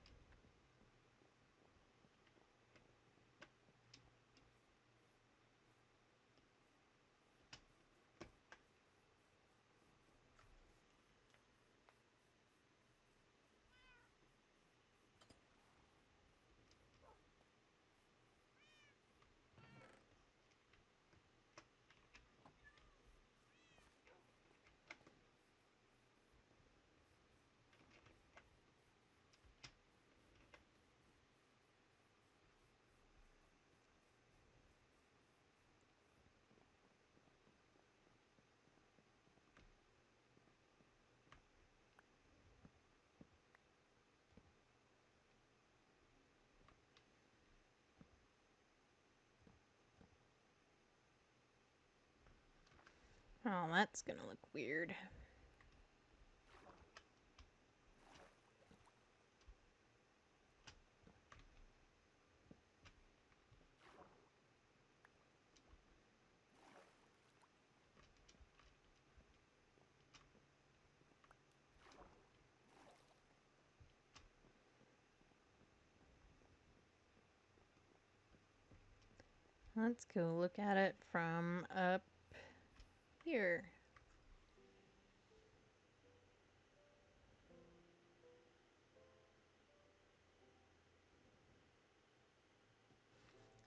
Oh, that's gonna look weird. Let's go look at it from up here.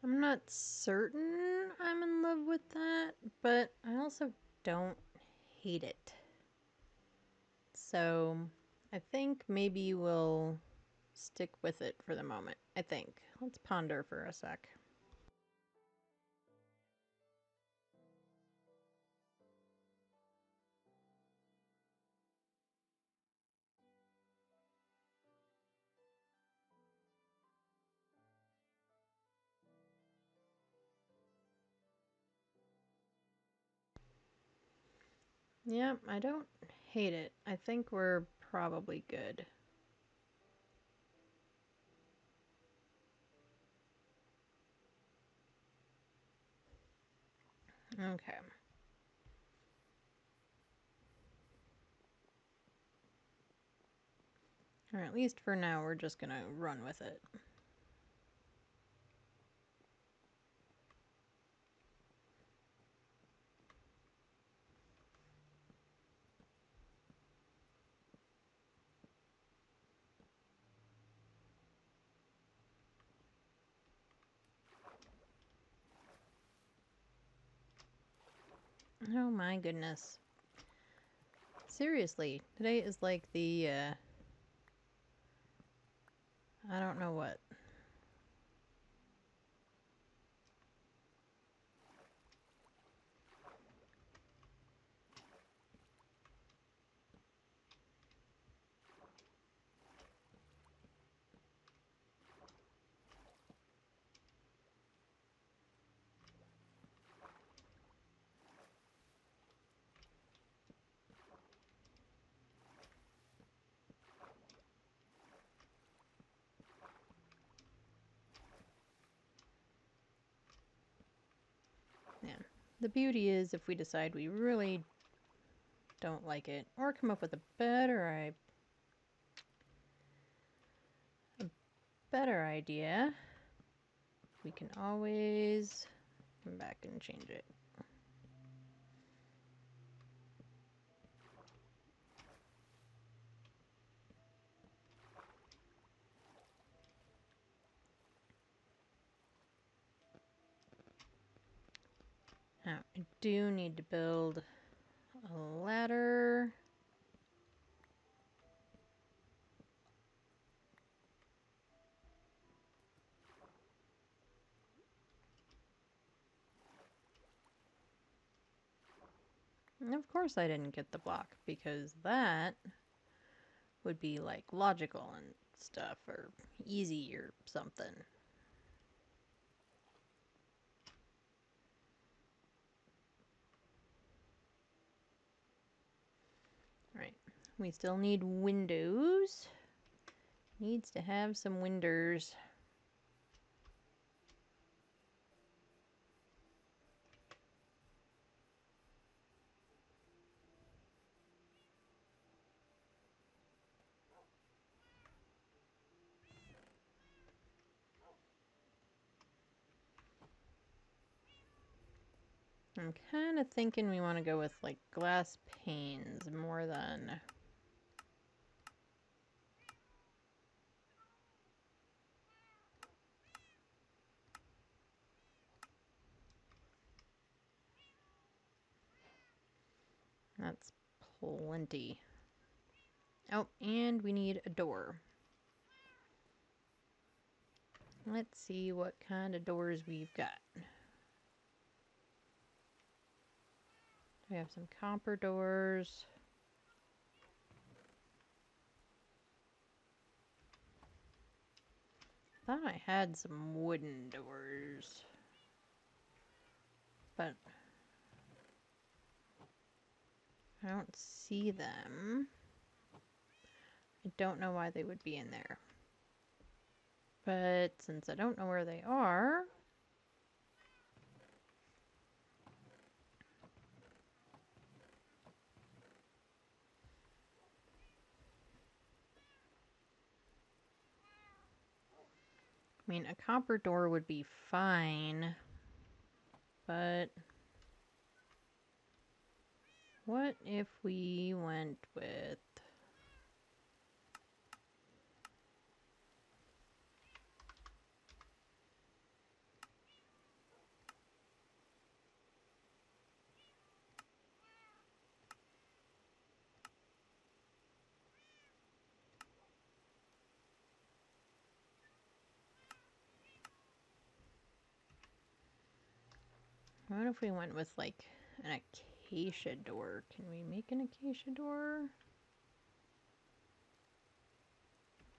I'm not certain I'm in love with that, but I also don't hate it. So I think maybe we'll stick with it for the moment. I think. Let's ponder for a sec. Yep, I don't hate it. I think we're probably good. Okay. Or at least for now, we're just gonna run with it. Oh my goodness. Seriously, today is like the, I don't know what. Yeah. The beauty is if we decide we really don't like it or come up with a better idea, we can always come back and change it. Now, I do need to build a ladder. And of course I didn't get the block because that would be like logical and stuff or easy or something. Right. We still need windows. Needs to have some windows. I'm kind of thinking we want to go with like glass panes more than... That's plenty. Oh, and we need a door. Let's see what kind of doors we've got. We have some copper doors. Thought I had some wooden doors, but I don't see them. I don't know why they would be in there. But since I don't know where they are, I mean, a copper door would be fine, but what if we went with... What if we went with like an acacia door? Can we make an acacia door?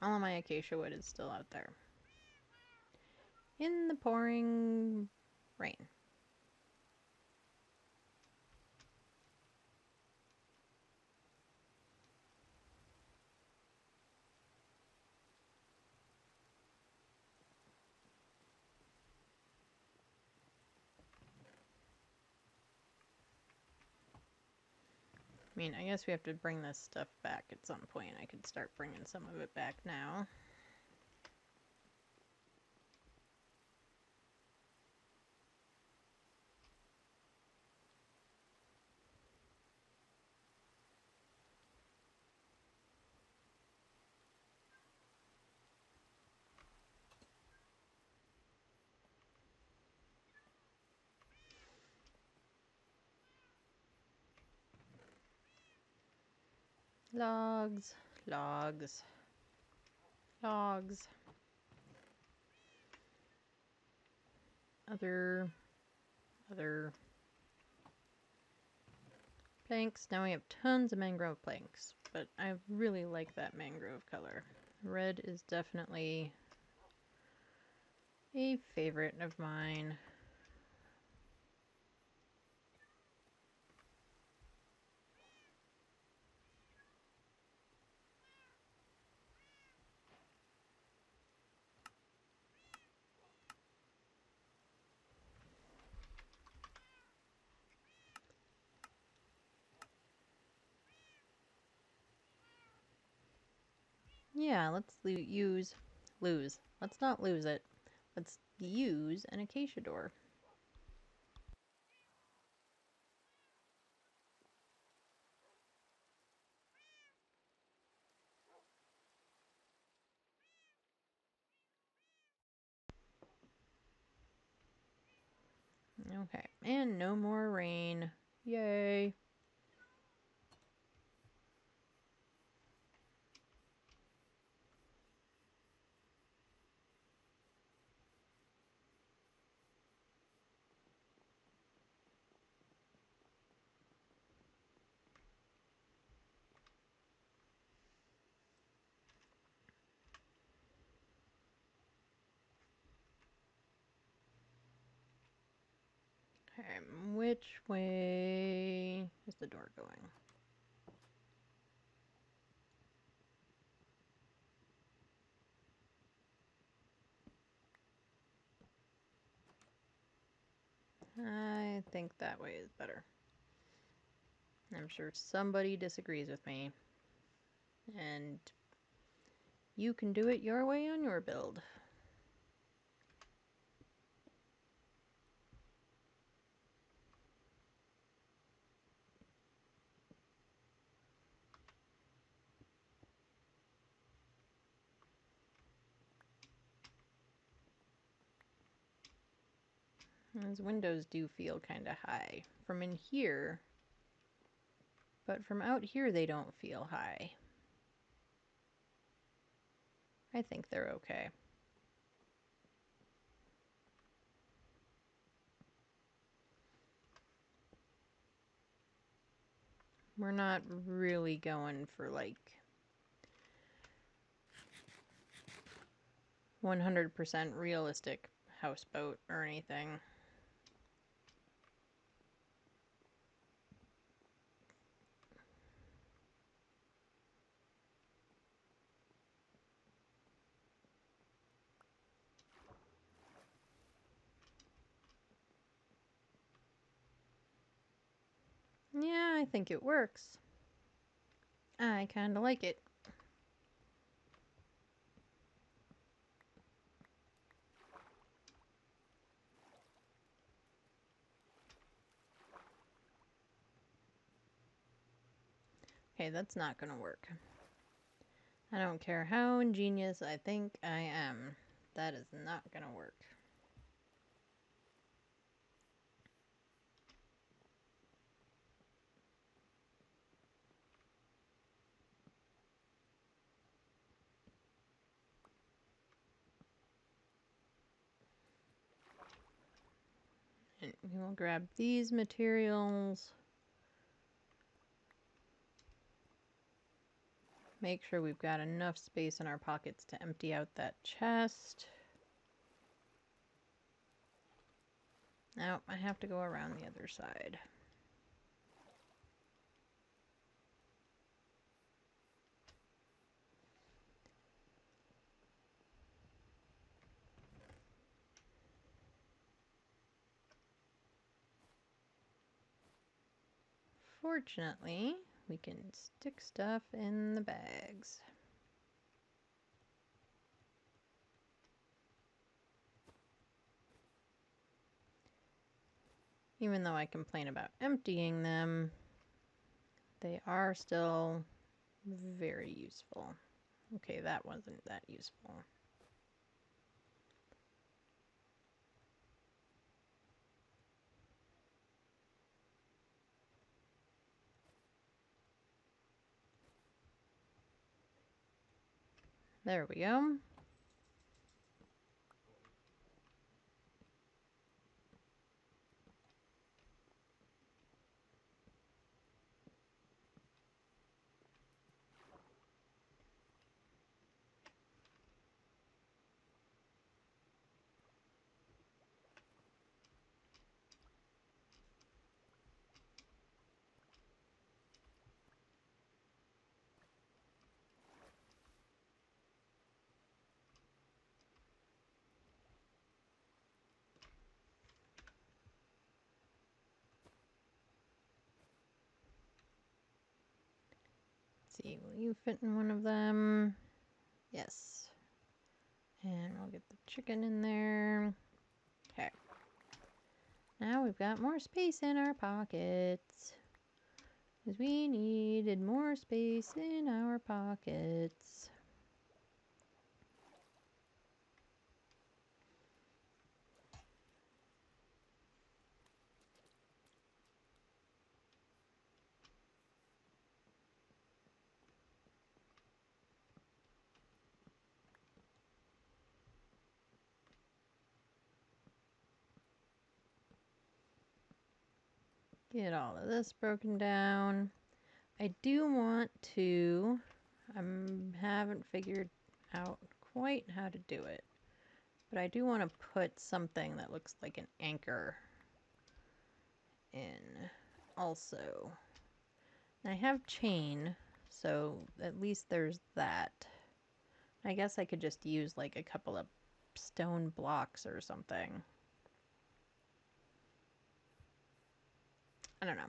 All of my acacia wood is still out there. In the pouring rain. I mean, I guess we have to bring this stuff back at some point. I could start bringing some of it back now. Logs, logs, logs. Other planks. Now we have tons of mangrove planks, but I really like that mangrove color. Red is definitely a favorite of mine. Yeah, let's lose. Let's not lose it. Let's use an acacia door. Okay, and no more rain. Yay. Okay, which way is the door going? I think that way is better. I'm sure somebody disagrees with me, and you can do it your way on your build. Those windows do feel kind of high from in here, but from out here they don't feel high. I think they're okay. We're not really going for like 100% realistic houseboat or anything. Yeah, I think it works. I kind of like it. Okay, that's not gonna work. I don't care how ingenious I think I am. That is not gonna work. And we will grab these materials. Make sure we've got enough space in our pockets to empty out that chest. Now I have to go around the other side. Fortunately, we can stick stuff in the bags. Even though I complain about emptying them, they are still very useful. Okay, that wasn't that useful. There we go. Let's see, will you fit in one of them? Yes. And we'll get the chicken in there. Okay. Now we've got more space in our pockets. Because we needed more space in our pockets. Get all of this broken down. I do want to, I haven't figured out quite how to do it, but I do want to put something that looks like an anchor in also. And I have chain, so at least there's that. I guess I could just use like a couple of stone blocks or something. I don't know.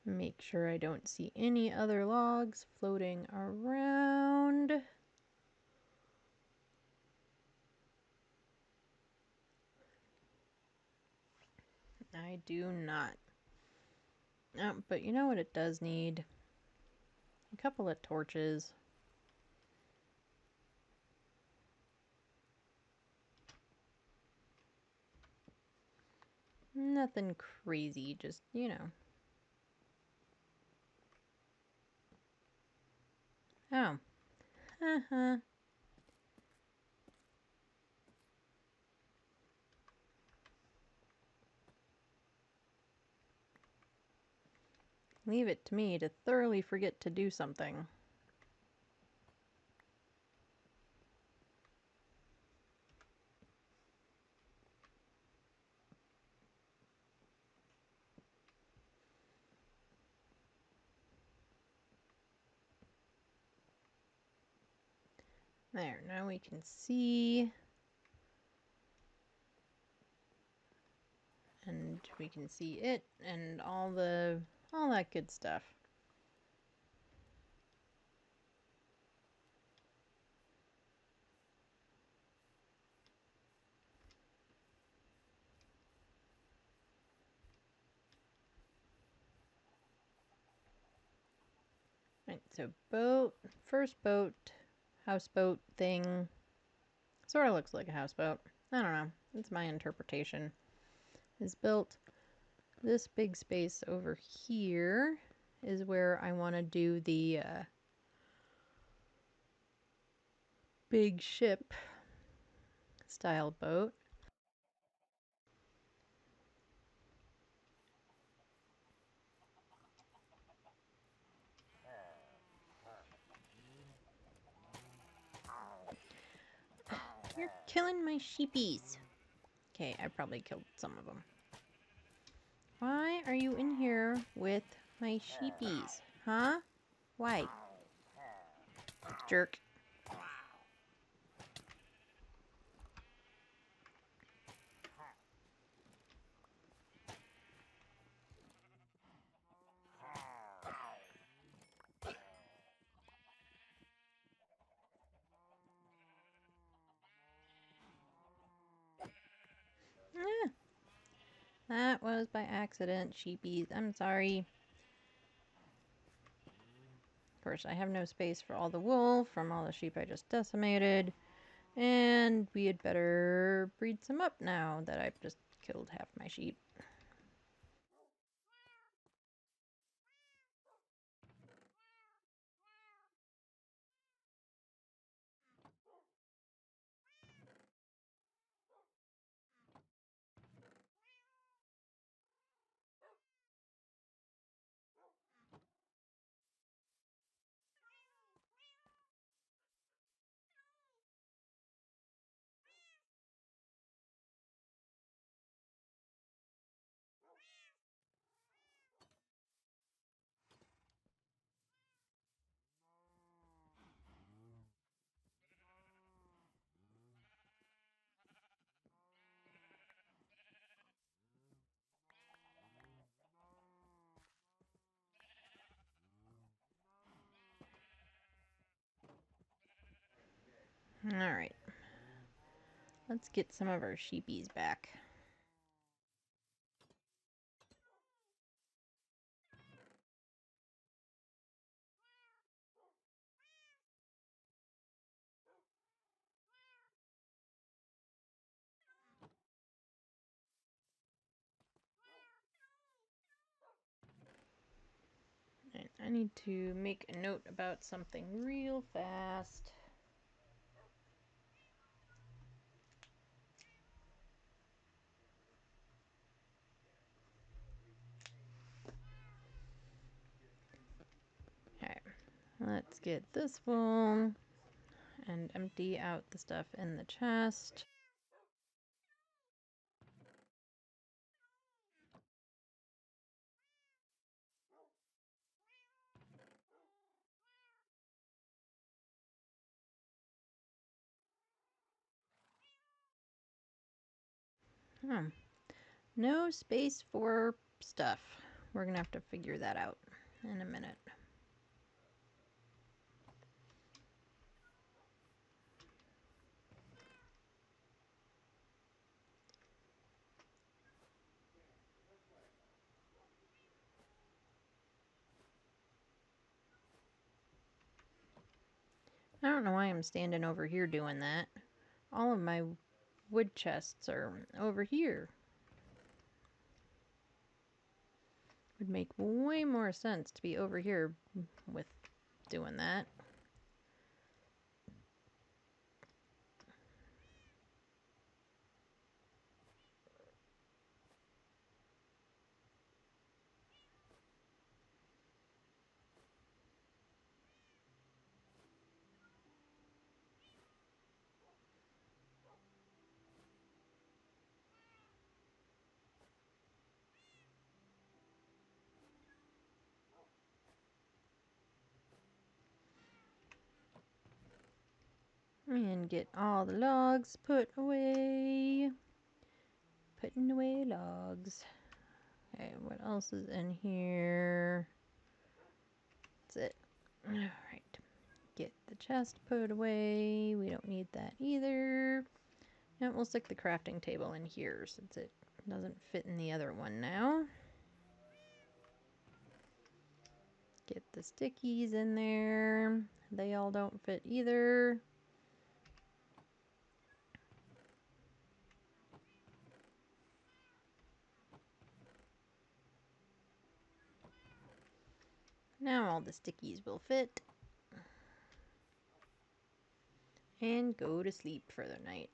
Make sure I don't see any other logs floating around. I do not. But you know what it does need? A couple of torches. Nothing crazy, just, you know. Oh. Haha. Leave it to me to thoroughly forget to do something. There, now we can see. And we can see it and all that good stuff. Right, so boat, first boat, houseboat thing, sort of looks like a houseboat. I don't know, it's my interpretation. Is built. This big space over here is where I want to do the big ship style boat. You're killing my sheepies. Okay, I probably killed some of them. Why are you in here with my sheepies? Huh? Why? Jerk. Eh, that was by accident, sheepies. I'm sorry. Of course, I have no space for all the wool from all the sheep I just decimated. And we had better breed some up now that I've just killed half my sheep. Alright. Let's get some of our sheepies back. Right, I need to make a note about something real fast. Okay, let's get this wool and empty out the stuff in the chest. Hmm. No space for stuff. We're gonna have to figure that out in a minute. I don't know why I'm standing over here doing that. All of my wood chests are over here. Would make way more sense to be over here with doing that. And get all the logs put away. Putting away logs. Okay, what else is in here? That's it. Alright. Get the chest put away. We don't need that either. And we'll stick the crafting table in here since it doesn't fit in the other one now. Get the stickies in there. They all don't fit either. Now all the stickies will fit. And go to sleep for the night.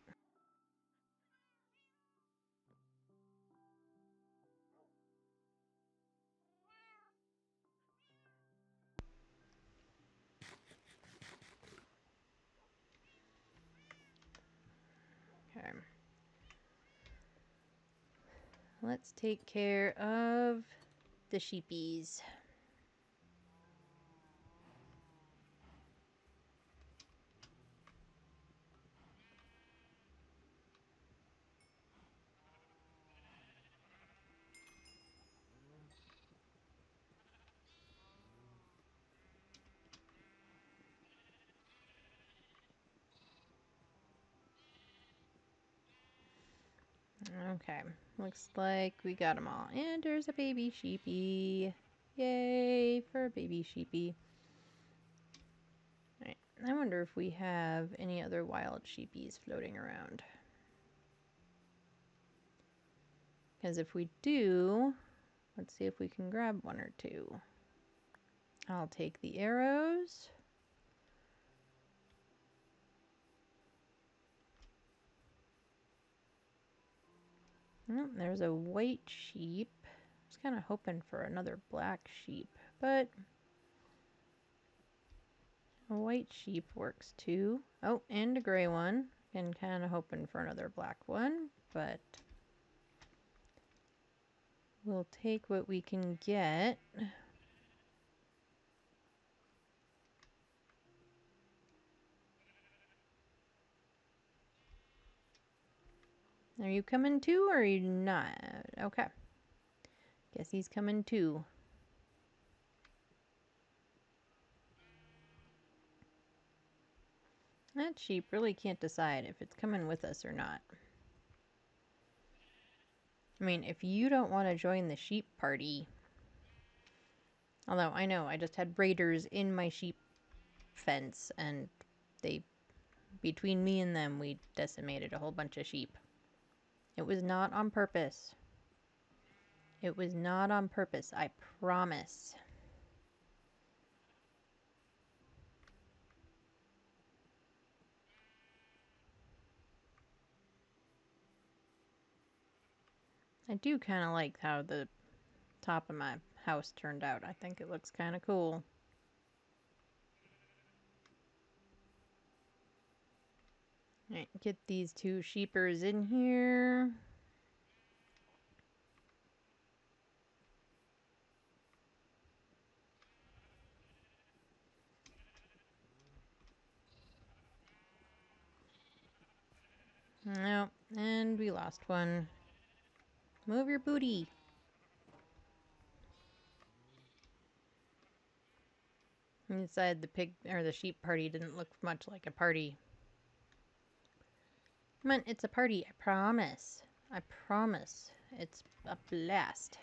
let's take care of the sheepies. Okay, looks like we got them all. And there's a baby sheepy. Yay for a baby sheepy. Alright, I wonder if we have any other wild sheepies floating around. Because if we do, let's see if we can grab one or two. I'll take the arrows. Oh, there's a white sheep. I was kind of hoping for another black sheep, but a white sheep works too. Oh, and a gray one. And kind of hoping for another black one, but we'll take what we can get. Are you coming too, or are you not? Okay. Guess he's coming too. That sheep really can't decide if it's coming with us or not. I mean, if you don't want to join the sheep party... Although, I know, I just had raiders in my sheep fence, and they... Between me and them, we decimated a whole bunch of sheep. It was not on purpose. It was not on purpose, I promise. I do kind of like how the top of my house turned out. I think it looks kind of cool. Alright, get these two sheepers in here. Nope, and we lost one. Move your booty. Inside the pig or the sheep party didn't look much like a party. Come on, it's a party, I promise. I promise. It's a blast.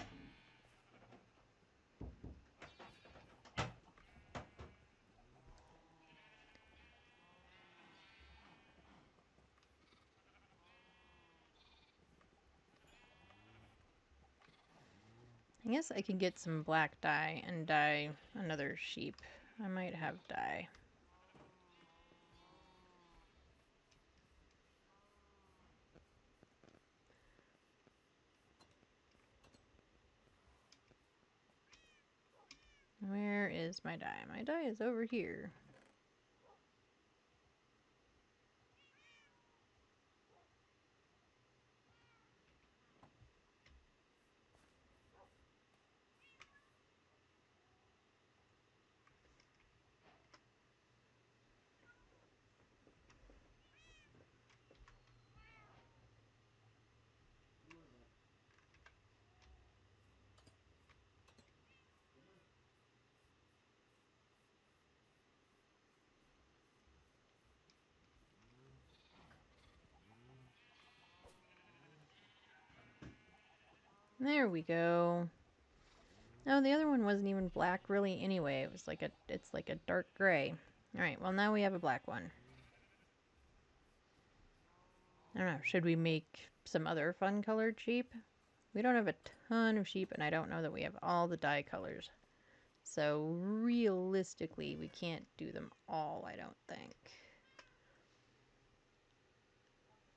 I guess I could get some black dye and dye another sheep. I might have dye. Where is my dye? My dye is over here. There we go. No, the other one wasn't even black really anyway. It was like it's like a dark gray. Alright, well now we have a black one. I don't know, should we make some other fun colored sheep? We don't have a ton of sheep, and I don't know that we have all the dye colors. So realistically, we can't do them all, I don't think.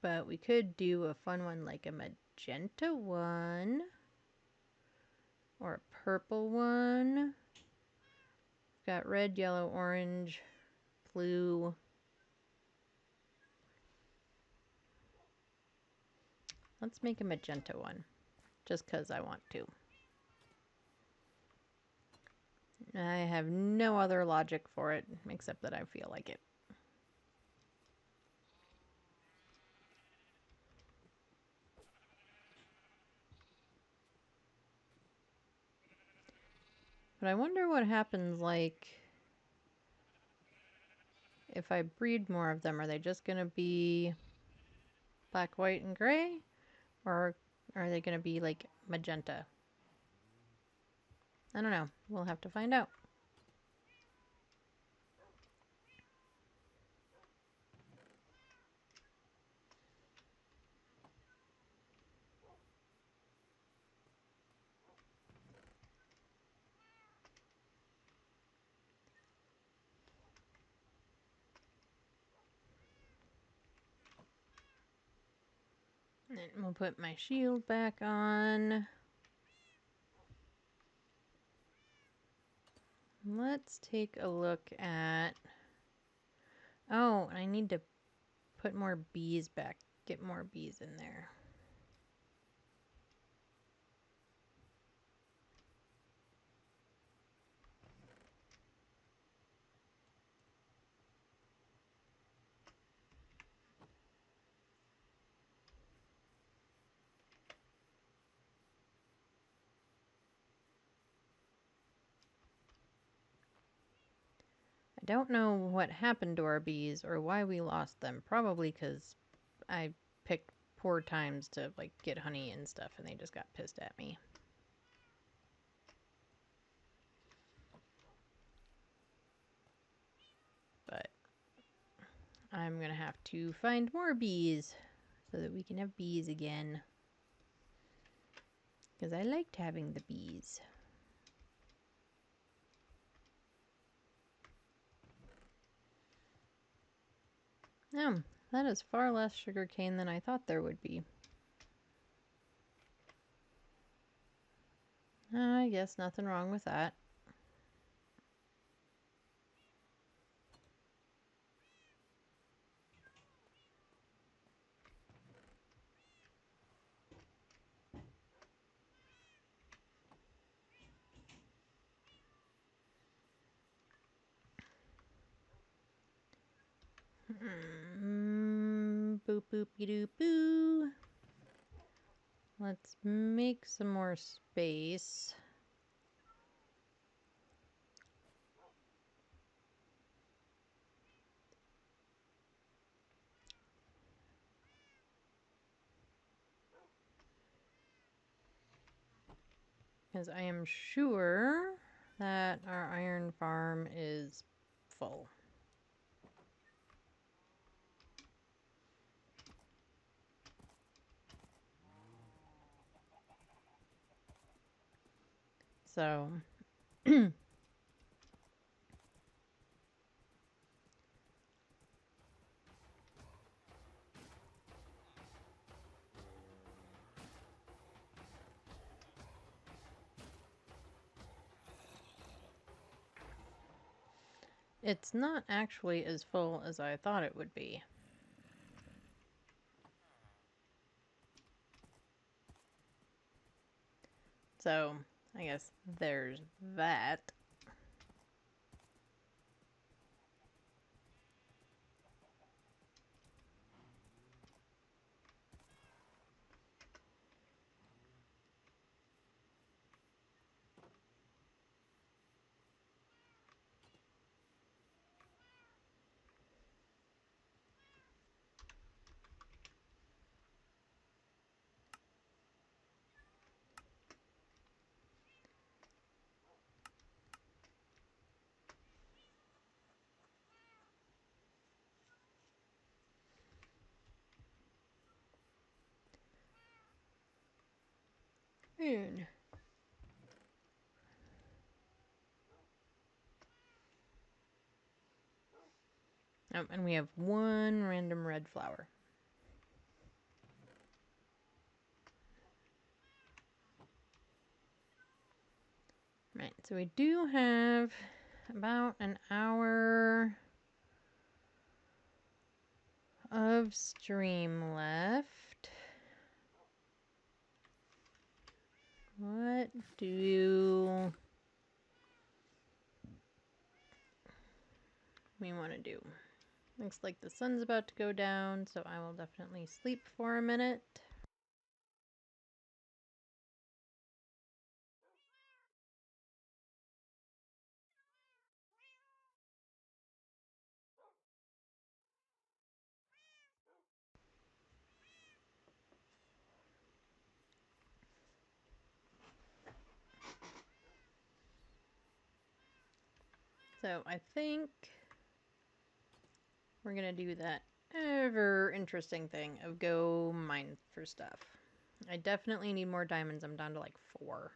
But we could do a fun one like a magenta one. Or a purple one. Got red, yellow, orange, blue. Let's make a magenta one. just because I want to. I have no other logic for it except that I feel like it. But I wonder what happens, like, if I breed more of them. Are they just going to be black, white, and gray? Or are they going to be, like, magenta? I don't know. We'll have to find out. And we'll put my shield back on. Let's take a look at... Oh, I need to put more bees back. Get more bees in there. I don't know what happened to our bees or why we lost them. Probably because I picked poor times to, like, get honey and stuff, and they just got pissed at me. But I'm going to have to find more bees so that we can have bees again. Because I liked having the bees. That is far less sugarcane than I thought there would be. I guess nothing wrong with that. Boop boopy doo boo. Let's make some more space. Because I am sure that our iron farm is full. So it's not actually as full as I thought it would be. So I guess there's that. And and we have one random red flower. Right, so we do have about an hour of stream left. what do we want to do? Looks like the sun's about to go down, so I will definitely sleep for a minute. So I think we're gonna do that ever interesting thing of go mine for stuff. I definitely need more diamonds. I'm down to like 4.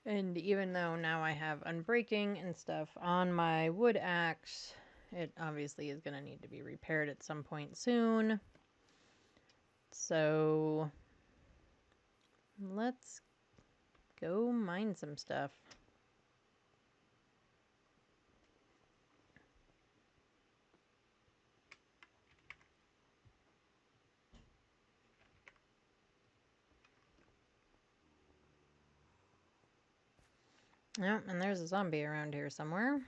And even though now I have unbreaking and stuff on my wood axe, it obviously is going to need to be repaired at some point soon. So let's go mine some stuff. Yep, and there's a zombie around here somewhere.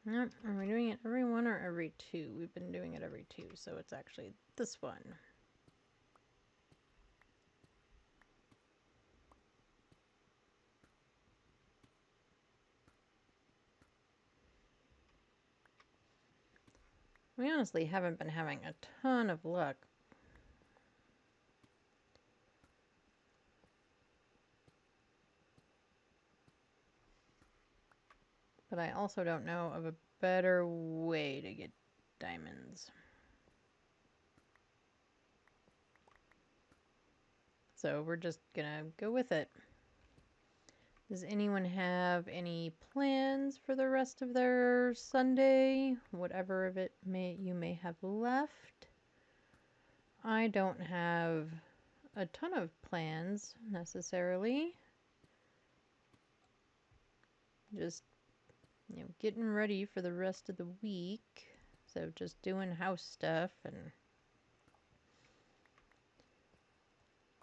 Yep, are we doing it every 1 or every 2? We've been doing it every 2, so it's actually this one. We honestly haven't been having a ton of luck. But I also don't know of a better way to get diamonds. So we're just gonna go with it. Does anyone have any plans for the rest of their Sunday? Whatever of it you may have left. I don't have a ton of plans necessarily. Just, getting ready for the rest of the week. So just doing house stuff, and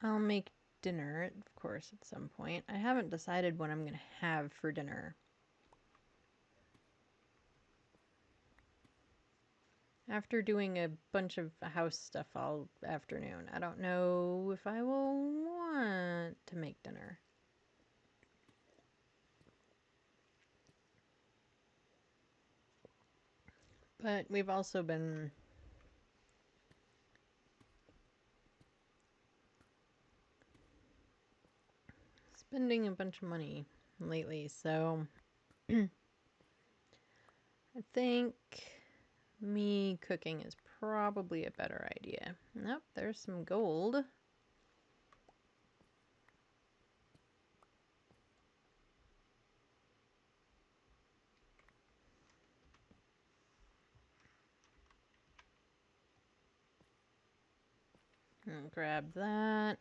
I'll make dinner, of course, at some point. I haven't decided what I'm going to have for dinner. After doing a bunch of house stuff all afternoon, I don't know if I will want to make dinner. But we've also been spending a bunch of money lately, so I think me cooking is probably a better idea. Nope, there's some gold. I'll grab that.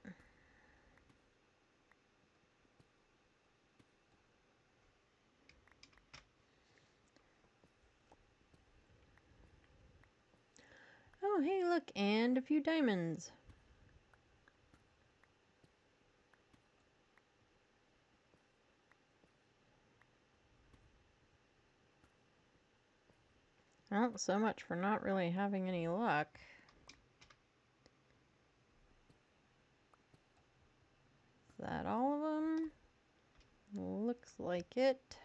Oh, hey, look, and a few diamonds. Well, so much for not really having any luck. Is that all of them? Looks like it.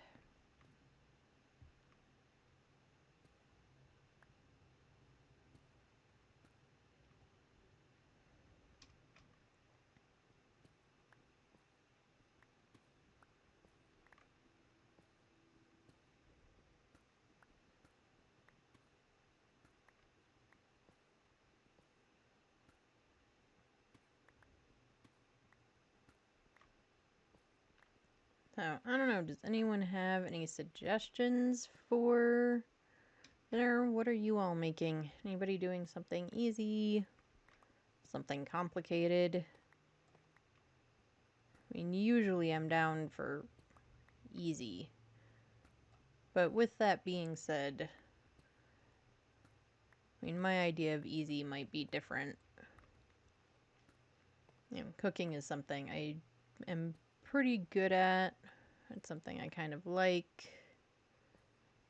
So, I don't know, does anyone have any suggestions for dinner? What are you all making? Anybody doing something easy? Something complicated? I mean, usually I'm down for easy. But with that being said, I mean, my idea of easy might be different. You know, cooking is something I am pretty good at. It's something I kind of like.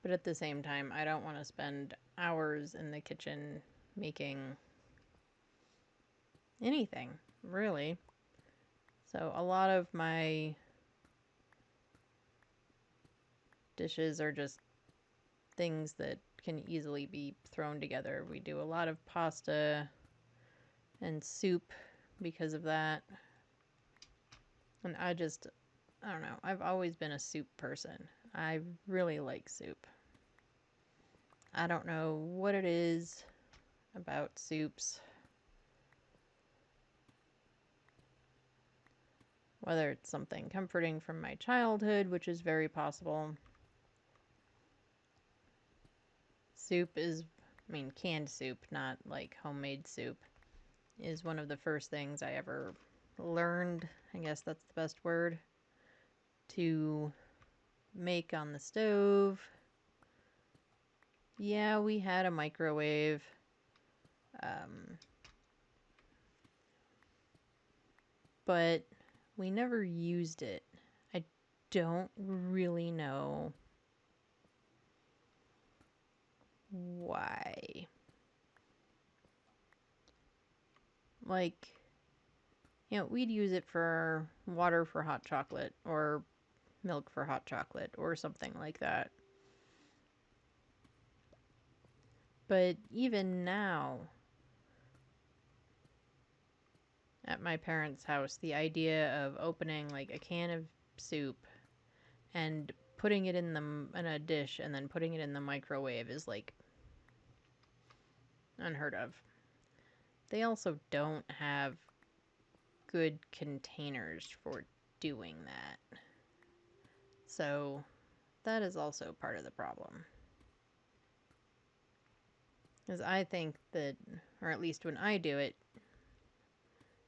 But at the same time, I don't want to spend hours in the kitchen making anything, really. So a lot of my dishes are just things that can easily be thrown together. We do a lot of pasta and soup because of that. And I don't know, I've always been a soup person. I really like soup. I don't know what it is about soups. Whether it's something comforting from my childhood, which is very possible. Soup is, I mean, canned soup, not like homemade soup, is one of the first things I ever learned, I guess that's the best word, to make on the stove. Yeah, we had a microwave. But we never used it. I don't really know why. Like, you know, we'd use it for water for hot chocolate or milk for hot chocolate or something like that. But even now, at my parents' house, the idea of opening like a can of soup and putting it in a dish and then putting it in the microwave is like unheard of. They also don't have good containers for doing that. So that is also part of the problem. Because I think that, or at least when I do it,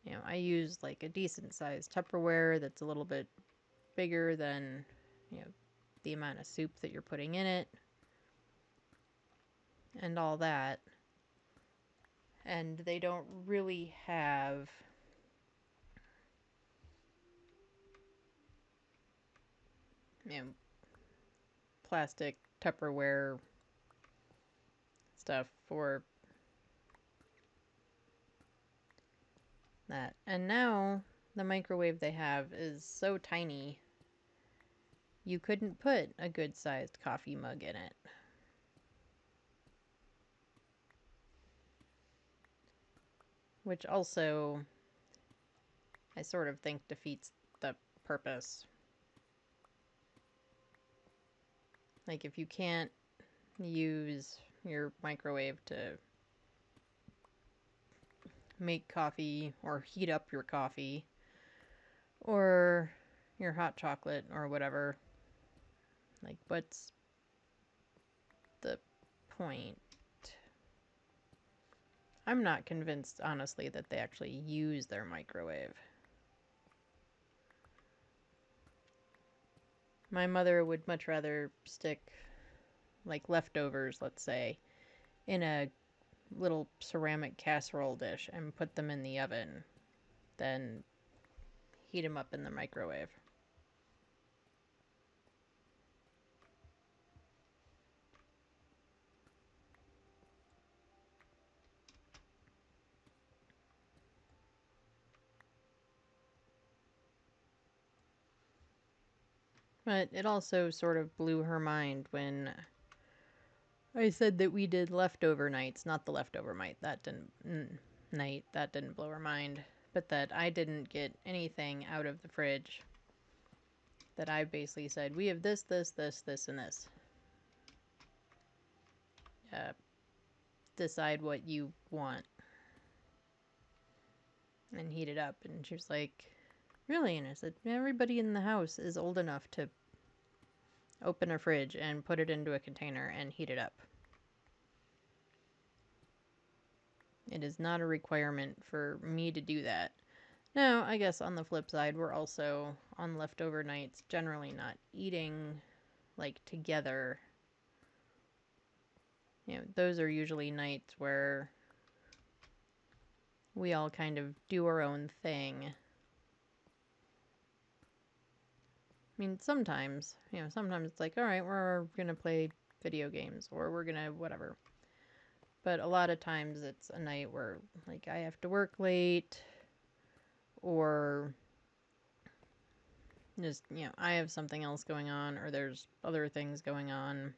you know, I use like a decent sized Tupperware that's a little bit bigger than, you know, the amount of soup that you're putting in it and all that. And they don't really have you know, plastic Tupperware stuff for that. And now the microwave they have is so tiny, you couldn't put a good sized coffee mug in it. Which also, I sort of think defeats the purpose. Like, if you can't use your microwave to make coffee or heat up your coffee or your hot chocolate or whatever, like, what's the point? I'm not convinced, honestly, that they actually use their microwave. My mother would much rather stick, like, leftovers, let's say, in a little ceramic casserole dish and put them in the oven than heat them up in the microwave. But it also sort of blew her mind when I said that we did leftover nights, not the leftover night. That didn't blow her mind, but that I didn't get anything out of the fridge. That I basically said, we have this, this, this, this, and this. Decide what you want and heat it up. And she was like, Really, and I said, everybody in the house is old enough to open a fridge and put it into a container and heat it up. It is not a requirement for me to do that. Now, I guess on the flip side, we're also on leftover nights generally not eating like together. You know, those are usually nights where we all kind of do our own thing. I mean, sometimes it's like, all right, we're going to play video games or we're going to whatever. But a lot of times it's a night where, like, I have to work late or just, I have something else going on or there's other things going on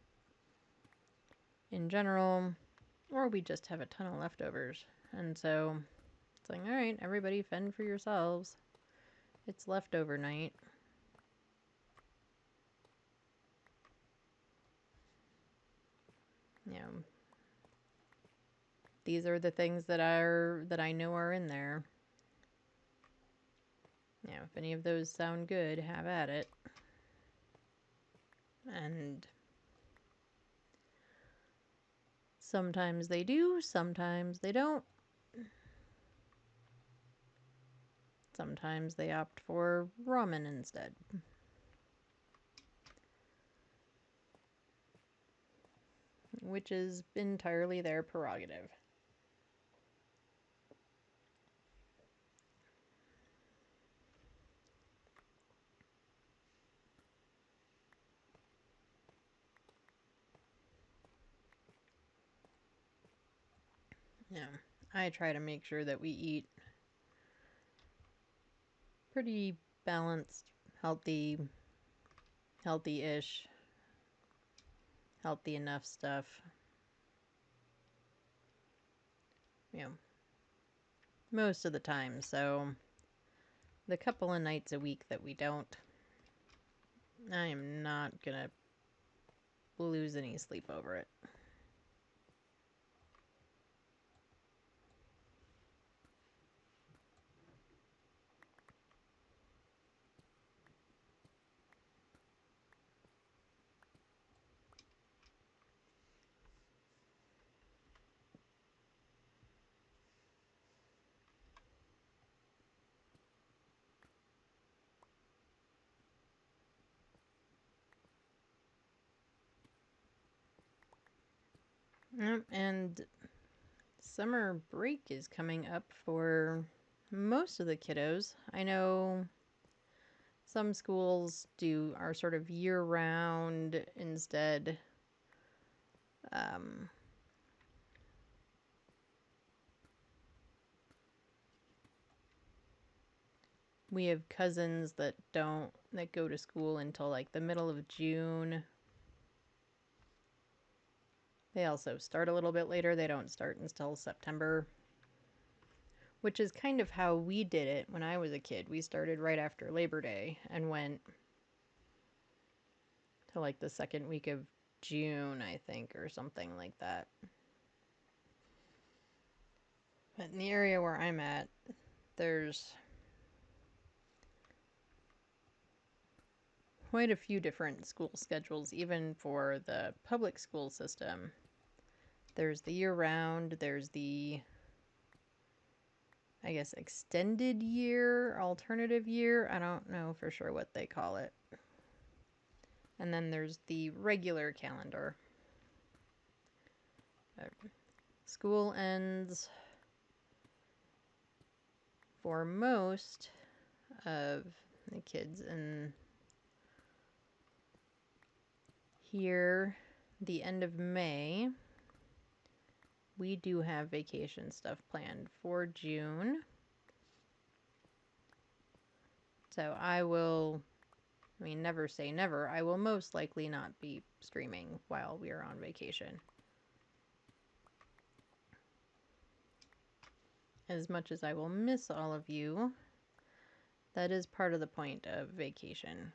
in general, or we just have a ton of leftovers. And so it's like, all right, everybody fend for yourselves. It's leftover night. These are the things that I know are in there. If any of those sound good, have at it. And sometimes they do, sometimes they don't. Sometimes they opt for ramen instead. Which is entirely their prerogative. I try to make sure that we eat pretty balanced, healthy-ish, healthy enough stuff. Most of the time. So the couple of nights a week that we don't, I am not gonna lose any sleep over it. And summer break is coming up for most of the kiddos. I know some schools are sort of year-round instead. We have cousins that go to school until like the middle of June. They also start a little bit later. They don't start until September, which is kind of how we did it when I was a kid. We started right after Labor Day and went to like the second week of June, I think, or something like that. But in the area where I'm at, there's quite a few different school schedules, even for the public school system. There's the year-round, there's the, I guess, extended year, alternative year. I don't know for sure what they call it. And then there's the regular calendar. School ends for most of the kids in here the end of May. We do have vacation stuff planned for June. So never say never. I will most likely not be streaming while we are on vacation. As much as I will miss all of you, that is part of the point of vacation.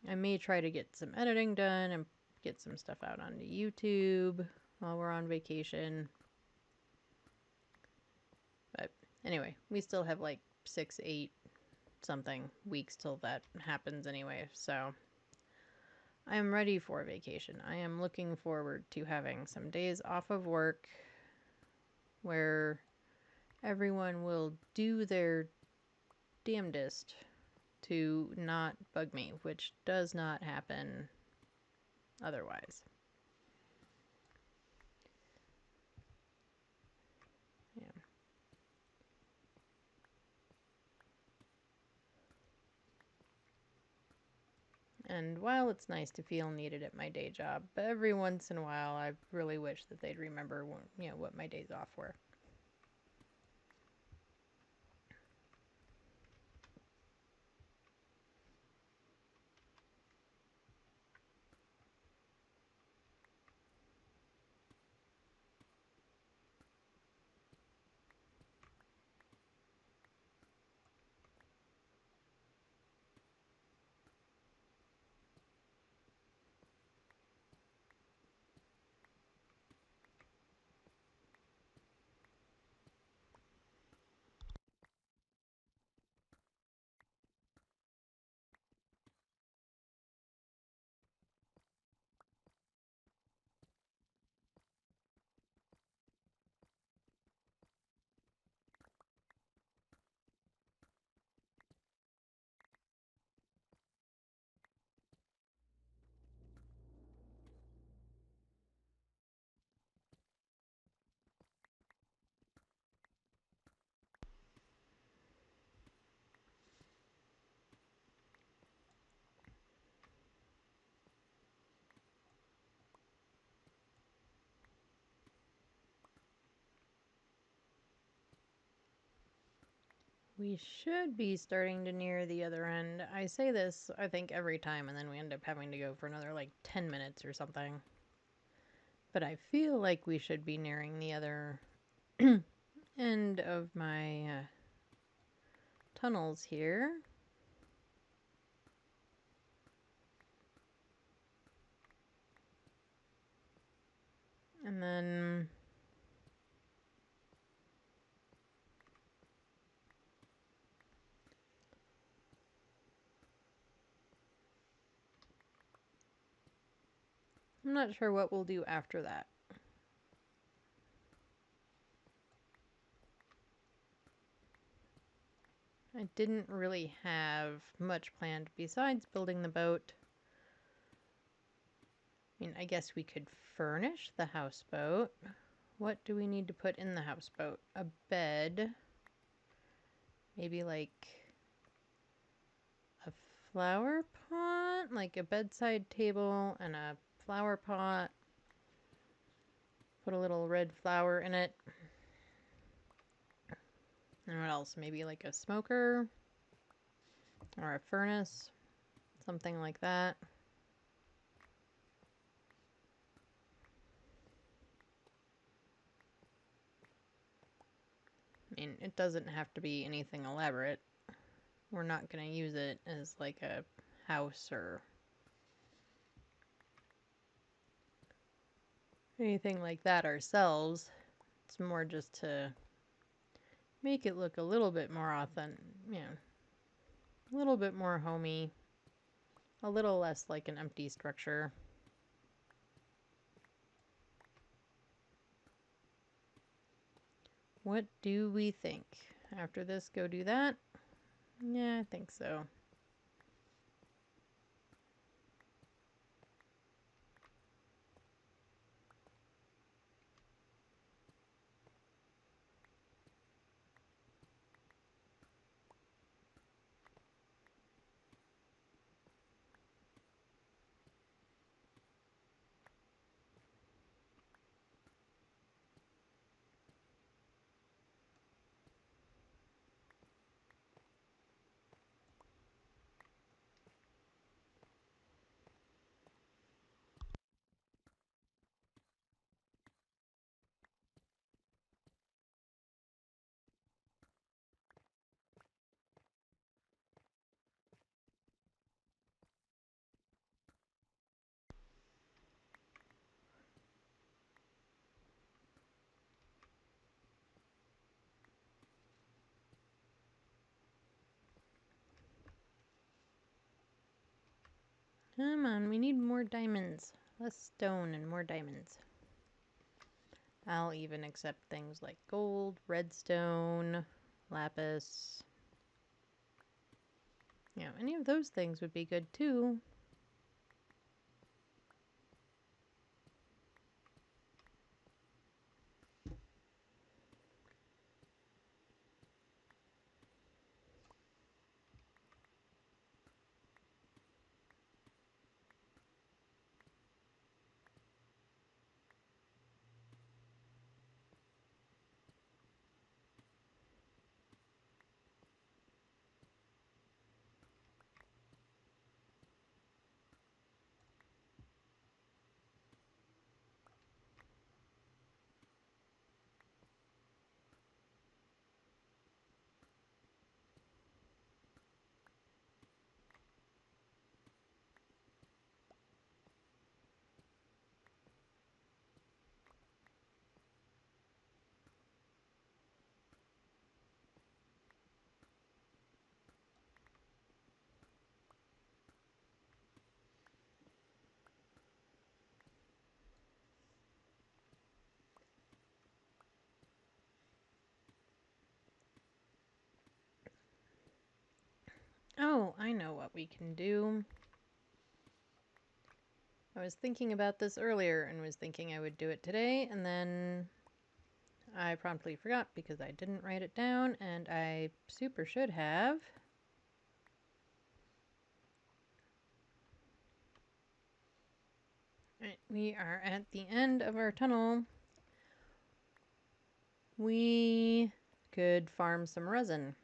I may try to get some editing done and get some stuff out onto YouTube while we're on vacation. But anyway, we still have like 6, 8, something weeks till that happens anyway. So I am ready for vacation. I am looking forward to having some days off of work where everyone will do their damnedest to not bug me, which does not happen otherwise. Yeah. And while it's nice to feel needed at my day job, but every once in a while I really wish that they'd remember what my days off were. We should be starting to near the other end. I say this, I think, every time, and then we end up having to go for another like 10 minutes or something. But I feel like we should be nearing the other end of my tunnels here. And then I'm not sure what we'll do after that. I didn't really have much planned besides building the boat. I mean, I guess we could furnish the houseboat. What do we need to put in the houseboat? A bed. Maybe like a flower pot? Like a bedside table and a flower pot. Put a little red flower in it. And what else? Maybe like a smoker or a furnace. Something like that. I mean, it doesn't have to be anything elaborate. We're not going to use it as like a house or anything like that ourselves. It's more just to make it look a little bit more authentic, a little bit more homey, a little less like an empty structure. What do we think? After this, go do that? Yeah, I think so. Come on, we need more diamonds. Less stone and more diamonds. I'll even accept things like gold, redstone, lapis. Yeah, any of those things would be good too. Oh, I know what we can do. I was thinking about this earlier and was thinking I would do it today, and then I promptly forgot because I didn't write it down, and I super should have. Right, we are at the end of our tunnel. We could farm some resin.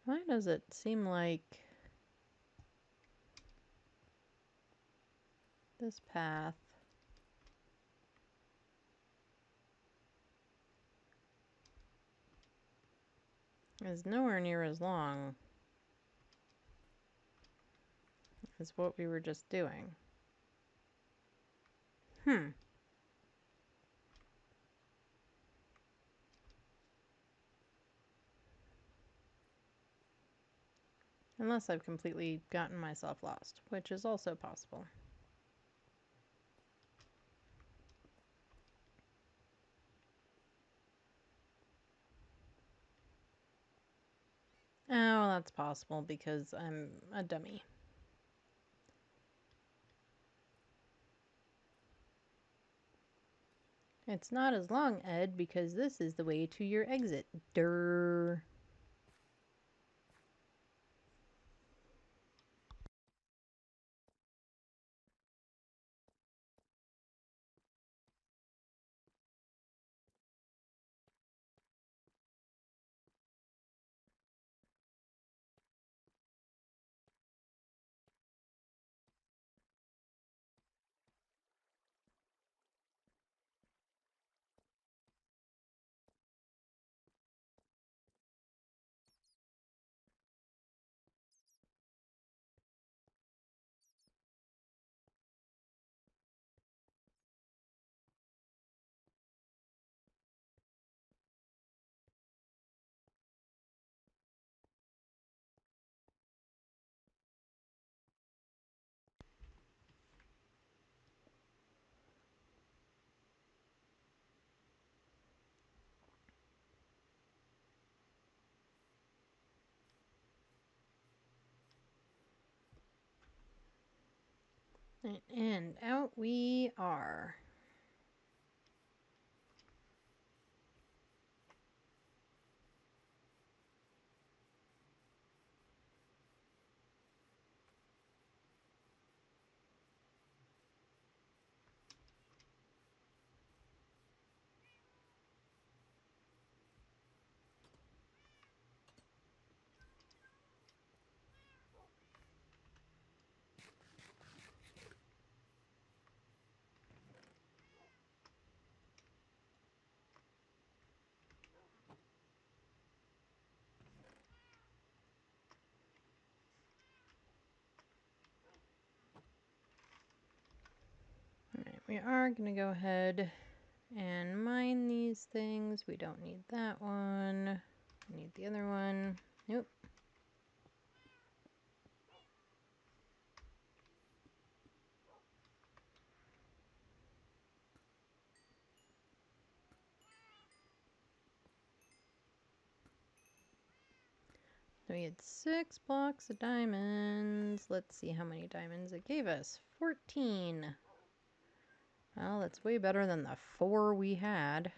Why does it seem like this path is nowhere near as long as what we were just doing? Unless I've completely gotten myself lost, which is also possible. Oh, that's possible because I'm a dummy. It's not as long, Ed, because this is the way to your exit. Durr. And out we are. we are going to go ahead and mine these things. We don't need that one. We need the other one. Nope. So we had 6 blocks of diamonds. Let's see how many diamonds it gave us. 14. Well, that's way better than the 4 we had.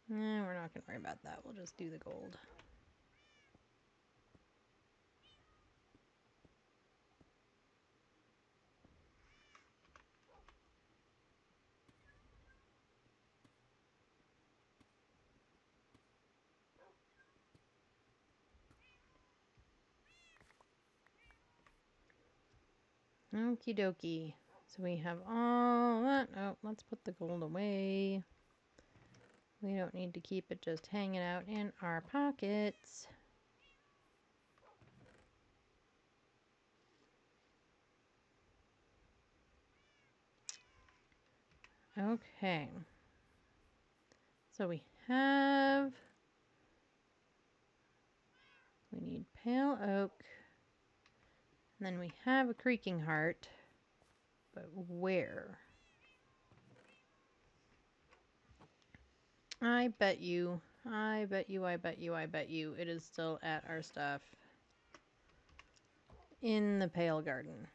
We're not going to worry about that. We'll just do the gold. Okie dokie. So we have all that. Oh, let's put the gold away. We don't need to keep it just hanging out in our pockets. Okay. So we need pale oak. And then we have a creaking heart. But where? I bet you, I bet you, I bet you, I bet you it is still at our stuff in the Pale Garden.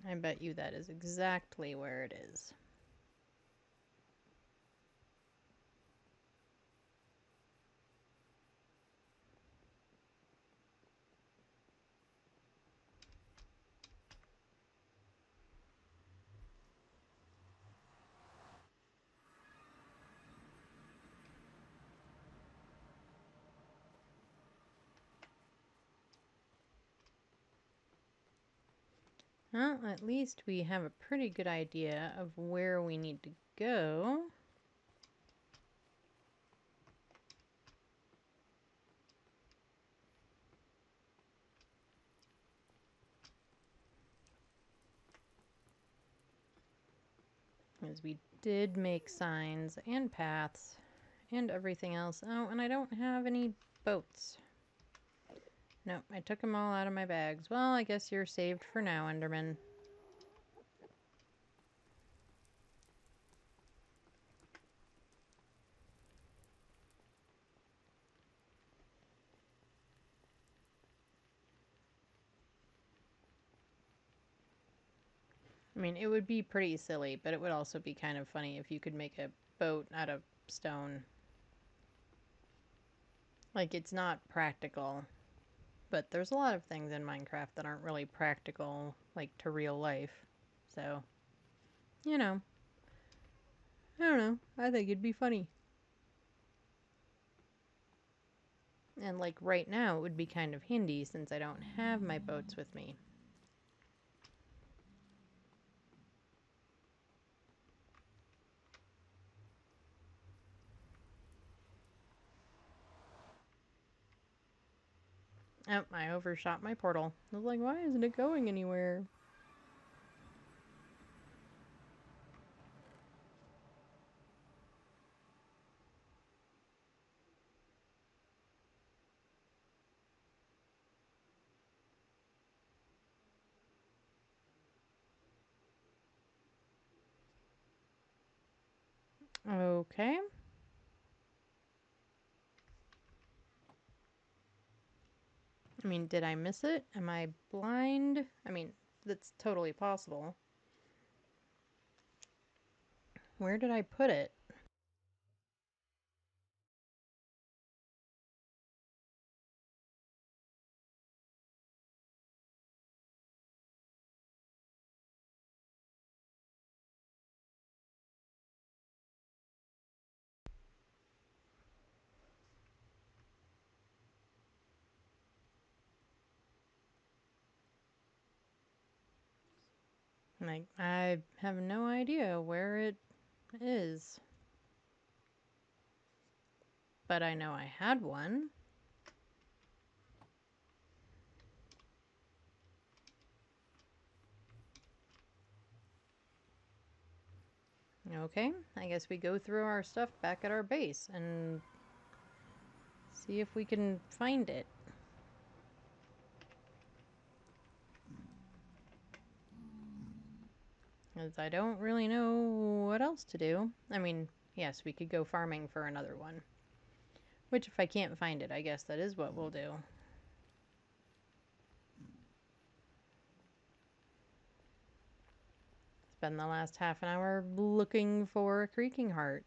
I bet you that is exactly where it is. Well, at least we have a pretty good idea of where we need to go. As we did make signs and paths and everything else. Oh, and I don't have any boats. Nope, I took them all out of my bags. Well, I guess you're saved for now, Enderman. I mean, it would be pretty silly, but it would also be kind of funny if you could make a boat out of stone. Like, it's not practical, but there's a lot of things in Minecraft that aren't really practical, like, to real life. So, you know, I don't know. I think it'd be funny. And, like, right now, it would be kind of handy since I don't have my boats with me. Oh, I overshot my portal. I was like, why isn't it going anywhere? Okay. I mean, did I miss it? Am I blind? I mean, that's totally possible. Where did I put it? Like, I have no idea where it is. But I know I had one. Okay, I guess we go through our stuff back at our base and see if we can find it. As I don't really know what else to do. I mean, yes, we could go farming for another one. Which, if I can't find it, I guess that is what we'll do. Spend the last half an hour looking for a creaking heart.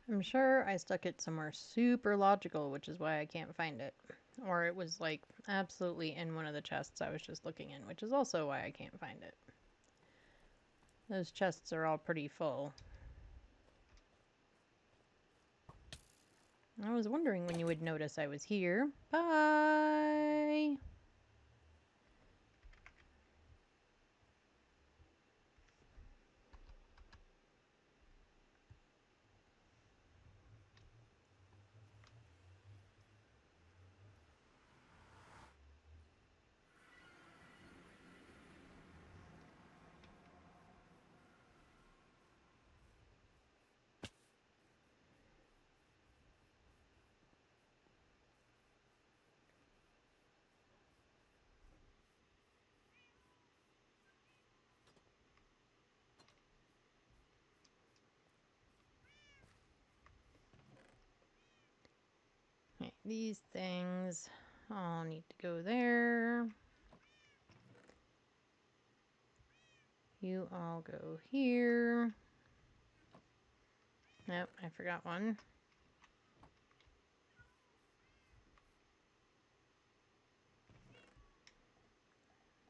I'm sure I stuck it somewhere super logical, which is why I can't find it. Or it was like absolutely in one of the chests I was just looking in, which is also why I can't find it. Those chests are all pretty full. I was wondering when you would notice I was here. Bye! Okay, these things all need to go there. You all go here. Nope, I forgot one.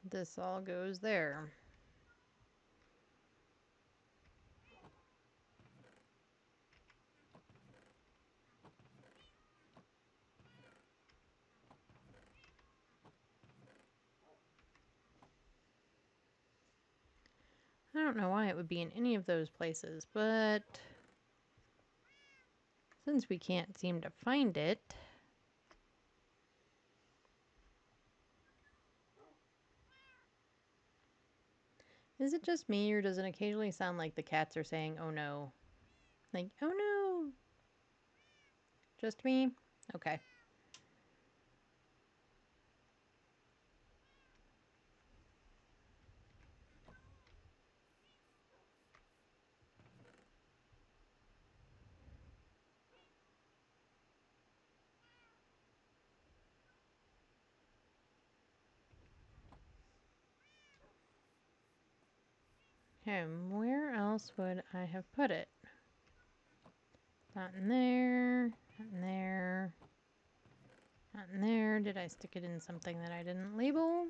This all goes there. I don't know why it would be in any of those places, but since we can't seem to find it, is it just me or does it occasionally sound like the cats are saying, oh no? Like, oh no! Just me? Okay. Where else would I have put it? Not in there, not in there, not in there. Did I stick it in something that I didn't label?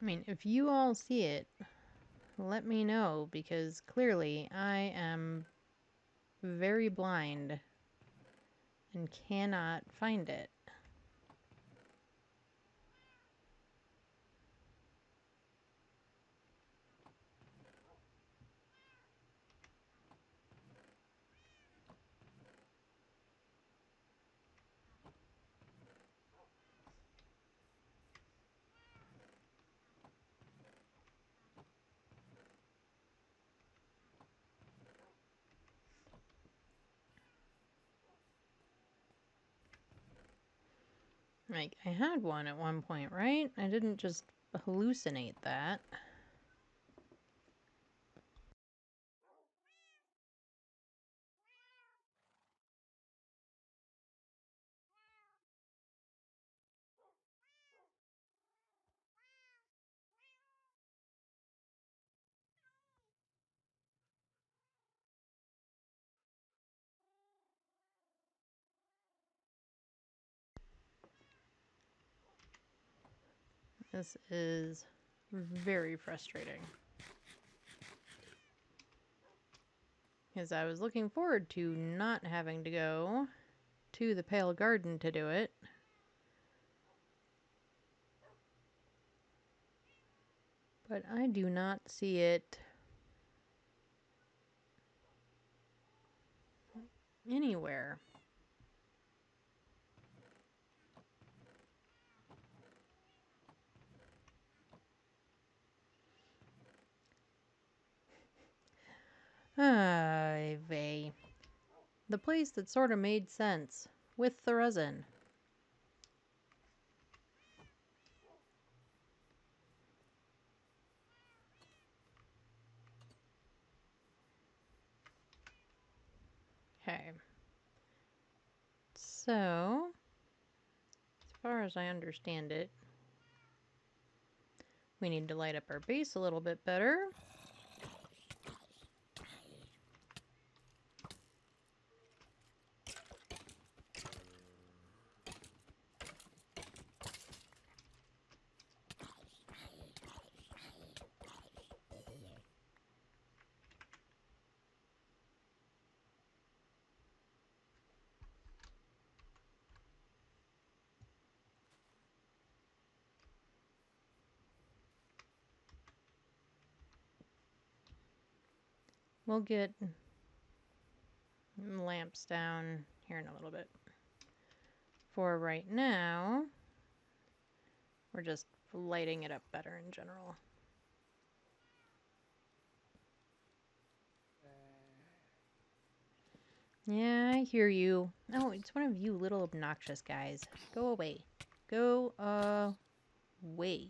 I mean, if you all see it, let me know because clearly I am very blind and cannot find it. Like, I had one at one point, right? I didn't just hallucinate that. This is very frustrating. Because I was looking forward to not having to go to the Pale Garden to do it. But I do not see it anywhere. Ay vey. The place that sort of made sense with the resin. Okay. So, as far as I understand it, we need to light up our base a little bit better. We'll get lamps down here in a little bit. For right now, we're just lighting it up better in general. Yeah, I hear you. No, it's one of you little obnoxious guys. Go away. Go away.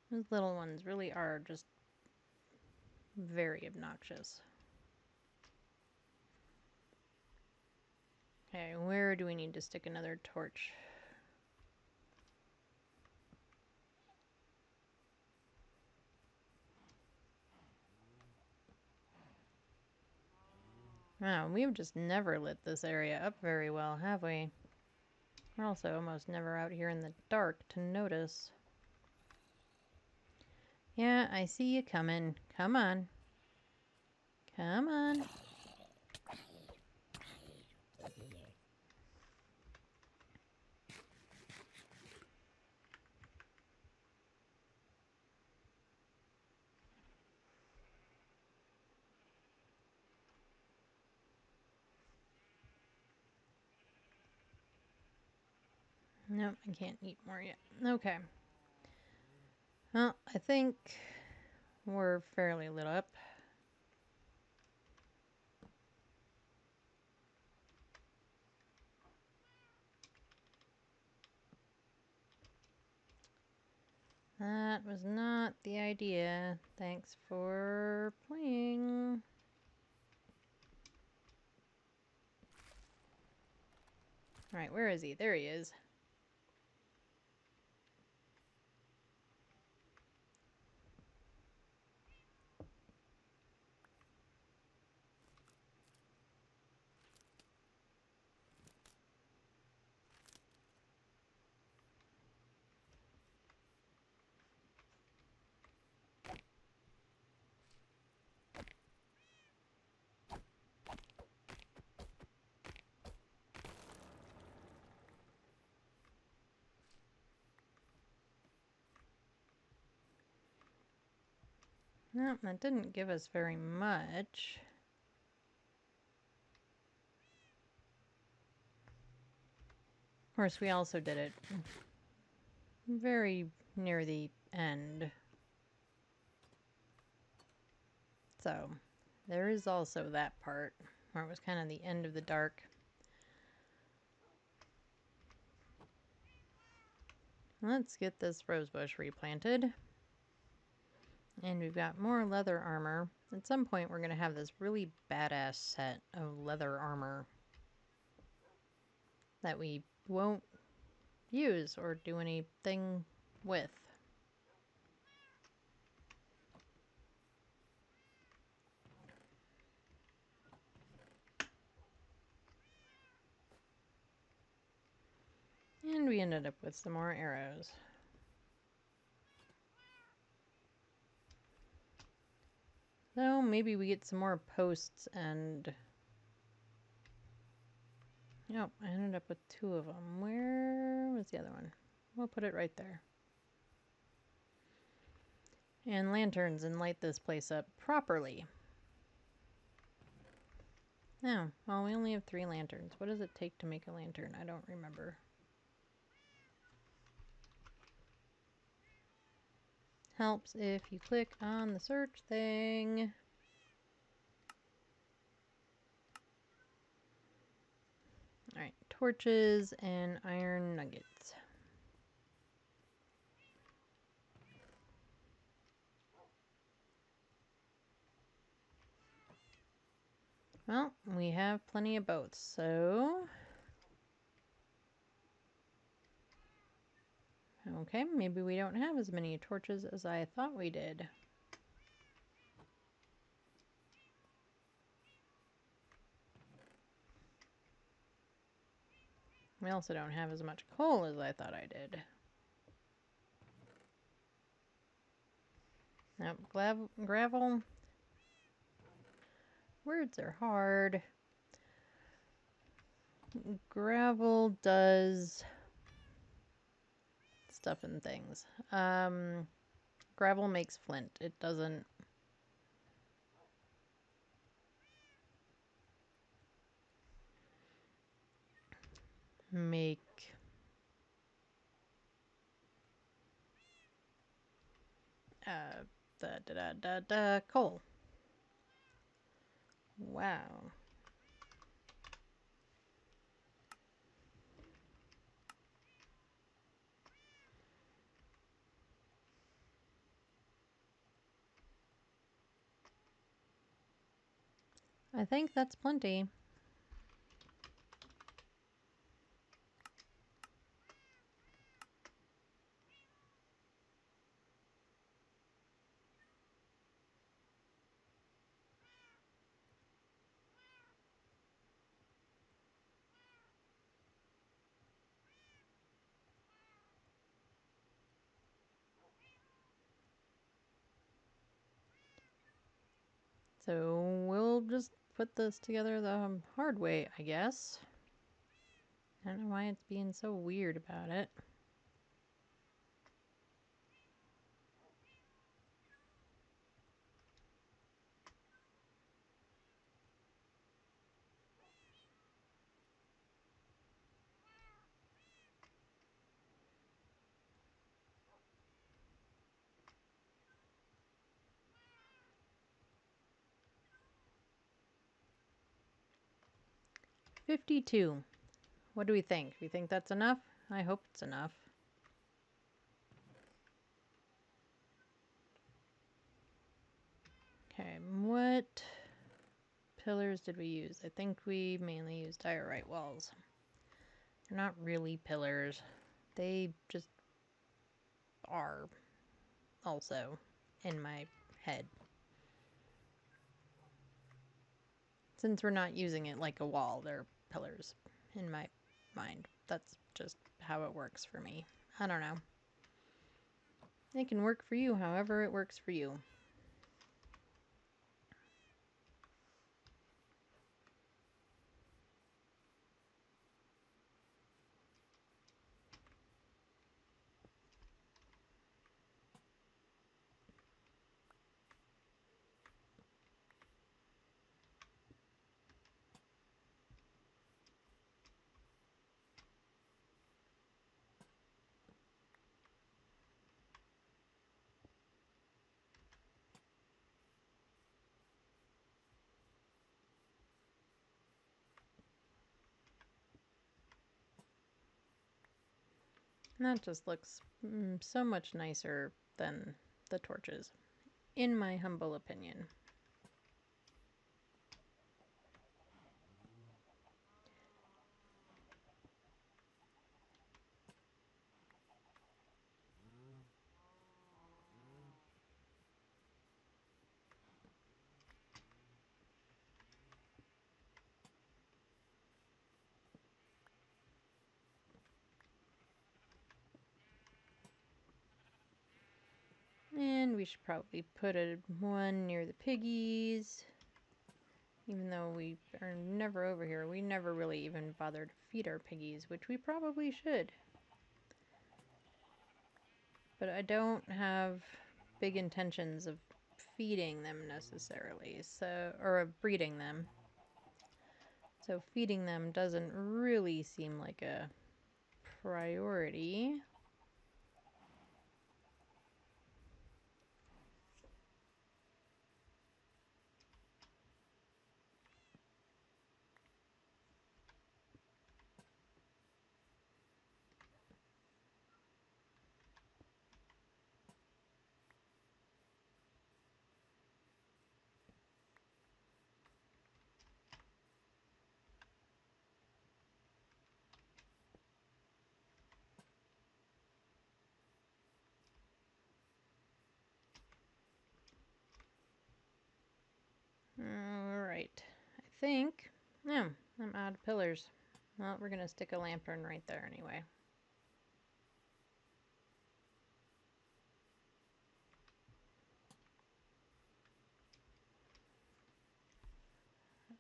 Those little ones really are just very obnoxious. Okay, where do we need to stick another torch? Wow, we've just never lit this area up very well, have we? We're also almost never out here in the dark to notice. Yeah, I see you coming. Come on. Come on. Nope, I can't eat more yet. Okay. Well, I think we're fairly lit up. That was not the idea. Thanks for playing. Alright, where is he? There he is. No, that didn't give us very much. Of course, we also did it very near the end. So, there is also that part where it was kind of the end of the dark. Let's get this rosebush replanted. And we've got more leather armor. At some point, we're going to have this really badass set of leather armor that we won't use or do anything with. And we ended up with some more arrows. So maybe we get some more posts and... Nope, I ended up with 2 of them. Where was the other one? We'll put it right there. And lanterns and light this place up properly. Oh, well, we only have 3 lanterns. What does it take to make a lantern? I don't remember. Helps if you click on the search thing. Alright, torches and iron nuggets. Well, we have plenty of both, so... Okay, maybe we don't have as many torches as I thought we did. We also don't have as much coal as I thought I did. Nope, gravel. Words are hard. Gravel does stuff and things. Gravel makes flint. It doesn't make coal. Wow. I think that's plenty. So we'll just put this together the hard way, I guess. I don't know why it's being so weird about it. $52. What do we think? We think that's enough? I hope it's enough. Okay, what pillars did we use? I think we mainly used diorite walls. They're not really pillars. They just are also in my head. Since we're not using it like a wall, they're pillars in my mind. That's just how it works for me. I don't know. It can work for you however it works for you. And that just looks so much nicer than the torches, in my humble opinion. we should probably put one near the piggies. Even though we are never over here, we never really even bother to feed our piggies, which we probably should. But I don't have big intentions of feeding them necessarily, or of breeding them. So feeding them doesn't really seem like a priority. Alright, I think, yeah, I'm out of pillars. Well, we're gonna stick a lantern right there anyway.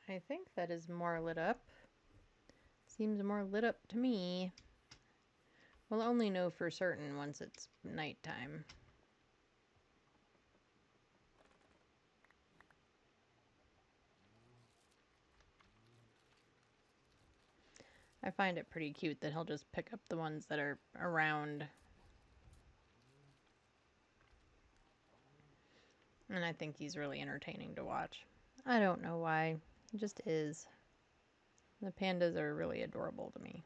I think that is more lit up. Seems more lit up to me. We'll only know for certain once it's nighttime. I find it pretty cute that he'll just pick up the ones that are around. And I think he's really entertaining to watch. I don't know why. He just is. The pandas are really adorable to me.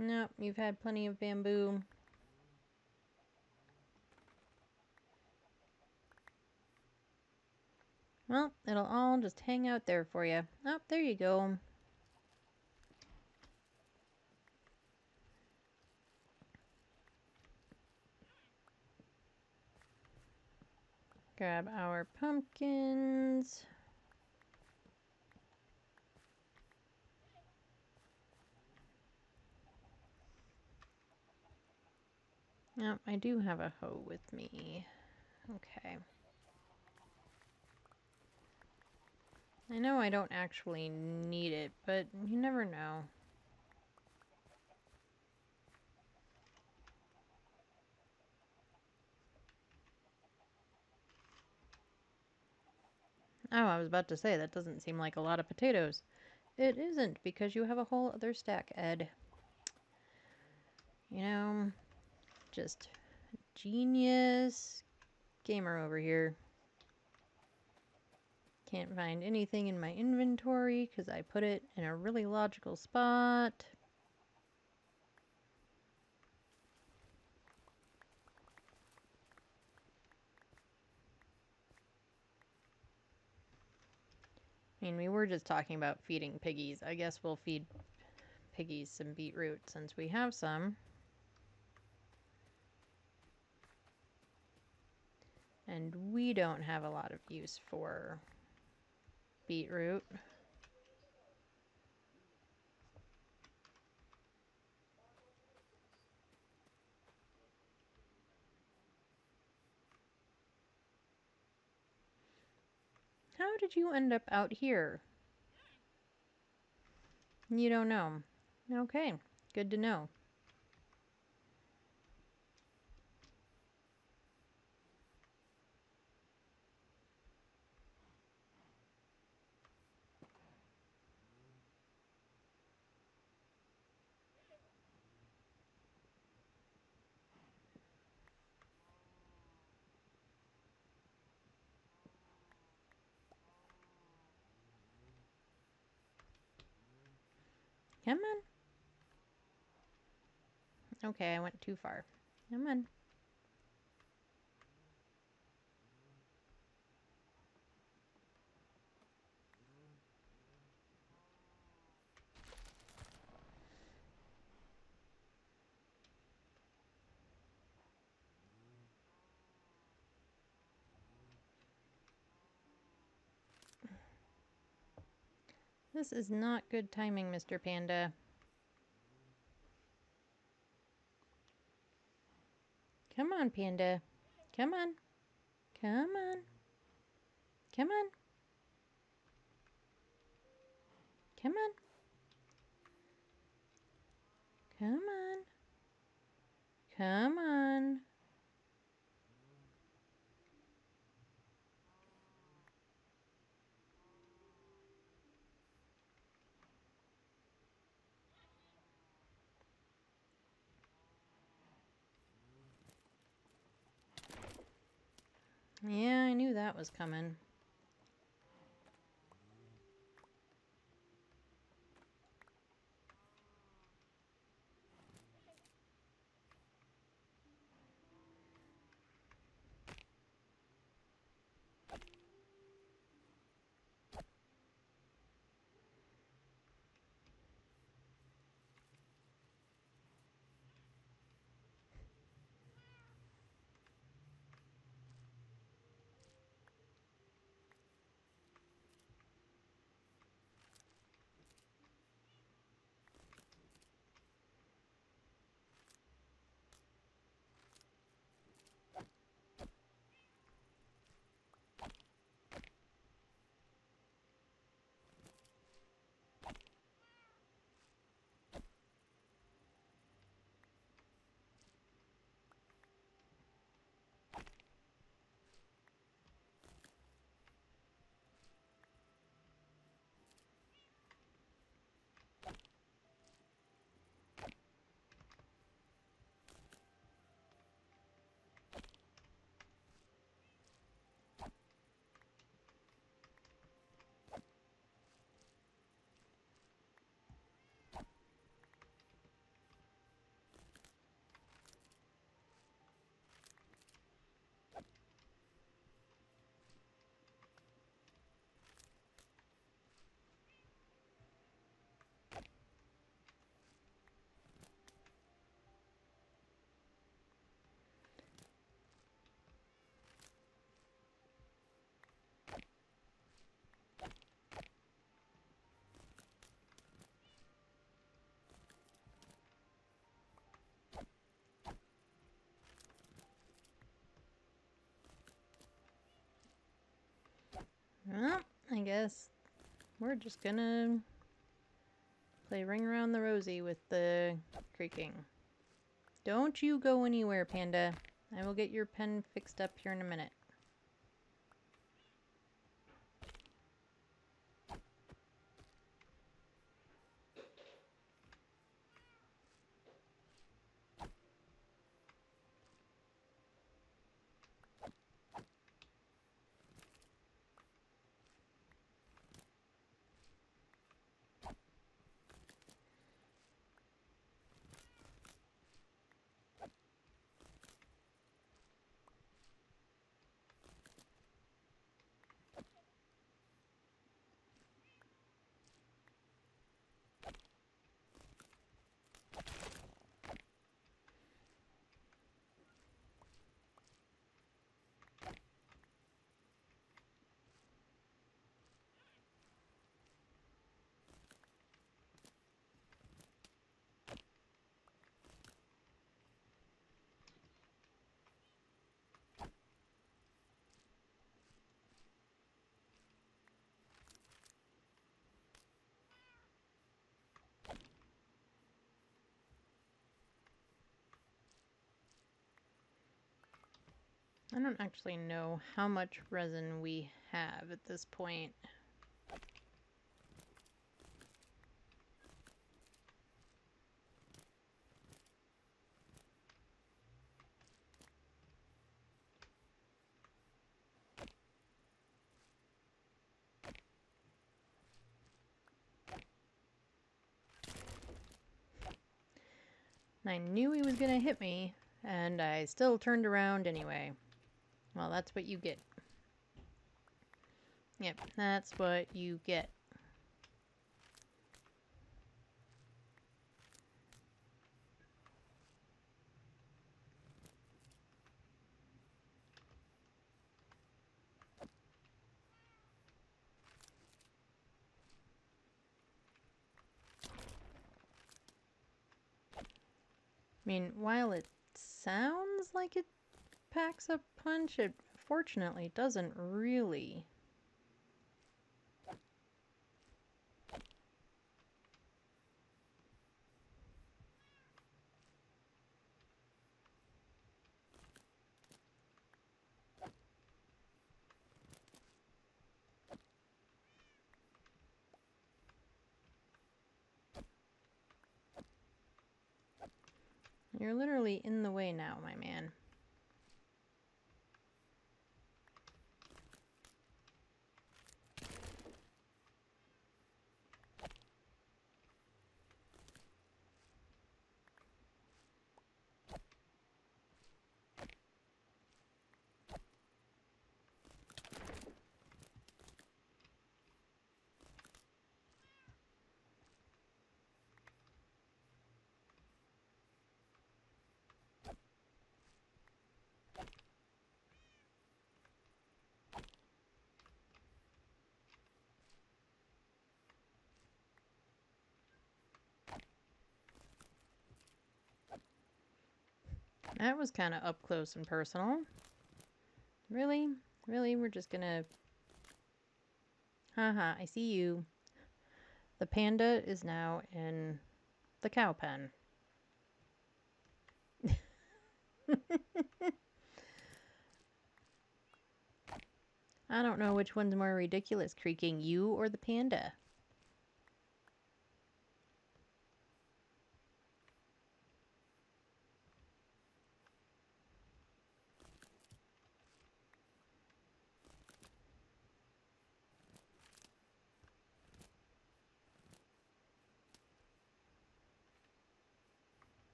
Nope, you've had plenty of bamboo. Well, it'll all just hang out there for you. Oh, there you go. Grab our pumpkins. Yep, I do have a hoe with me. Okay. I know I don't actually need it, but you never know. Oh, I was about to say, that doesn't seem like a lot of potatoes. It isn't, because you have a whole other stack, Ed. You know, just genius gamer over here. Can't find anything in my inventory because I put it in a really logical spot. I mean, we were just talking about feeding piggies. I guess we'll feed piggies some beetroot since we have some. And we don't have a lot of use for beetroot. How did you end up out here? You don't know. Okay, good to know. Come on. Okay, I went too far. Come on. This is not good timing, Mr. Panda. Come on, Panda. Come on. Come on. Come on. Come on. Come on. Come on. Yeah, I knew that was coming. Well, I guess we're just gonna play Ring Around the Rosie with the creaking. Don't you go anywhere, Panda. I will get your pen fixed up here in a minute. I don't actually know how much resin we have at this point. I knew he was gonna hit me, and I still turned around anyway. Well, that's what you get. Yep, that's what you get. mean, while it sounds like it packs a punch, it fortunately doesn't really. You're literally in the way now, my man. That was kind of up close and personal. Really? Really? We're just gonna... Haha, I see you. The panda is now in the cow pen. I don't know which one's more ridiculous, creaking, you or the panda.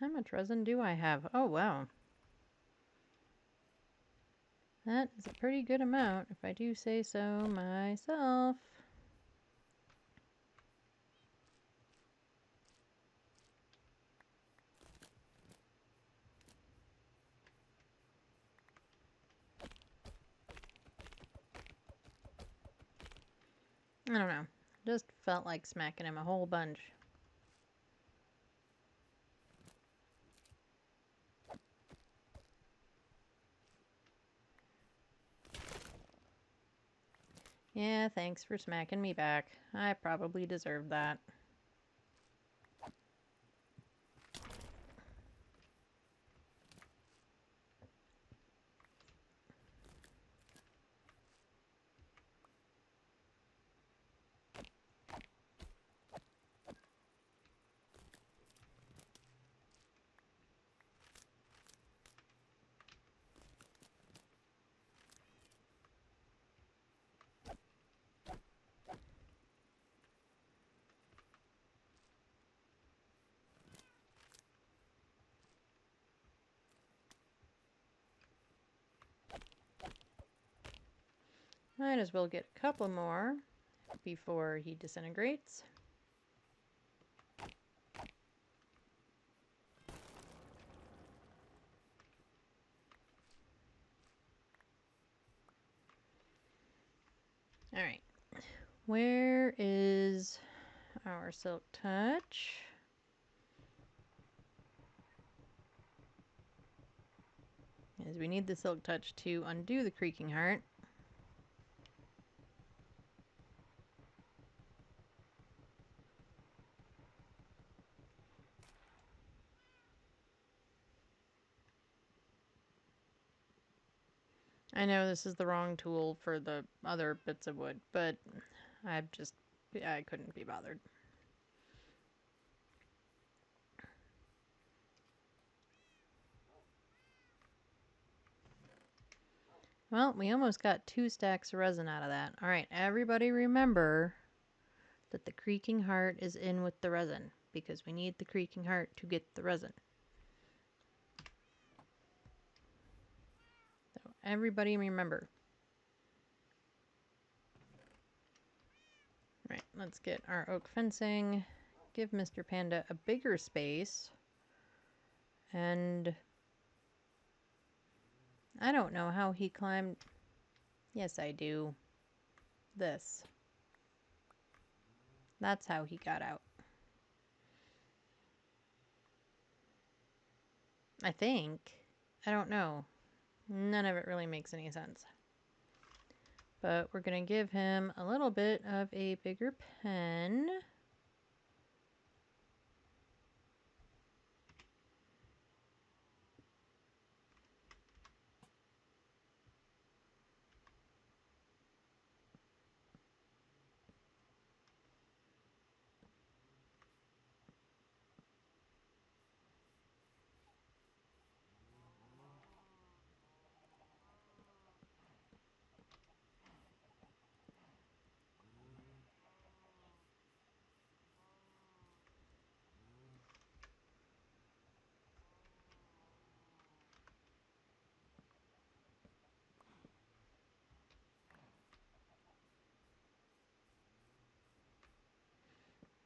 How much resin do I have? Oh, wow. That is a pretty good amount, if I do say so myself. I don't know. Just felt like smacking him a whole bunch. Yeah, thanks for smacking me back. I probably deserved that. Might as well get a couple more before he disintegrates. Alright, where is our silk touch? As we need the silk touch to undo the creaking heart. I know this is the wrong tool for the other bits of wood, but I couldn't be bothered. Well, we almost got 2 stacks of resin out of that. Alright, everybody remember that the creaking heart is in with the resin, because we need the creaking heart to get the resin. So everybody remember. Right, let's get our oak fencing, give Mr. Panda a bigger space, and I don't know how he climbed. Yes, I do. This. That's how he got out. I think. I don't know. None of it really makes any sense. But we're going to give him a little bit of a bigger pen.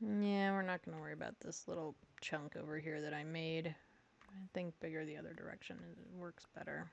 Yeah, we're not going to worry about this little chunk over here that I made. I think bigger the other direction works better.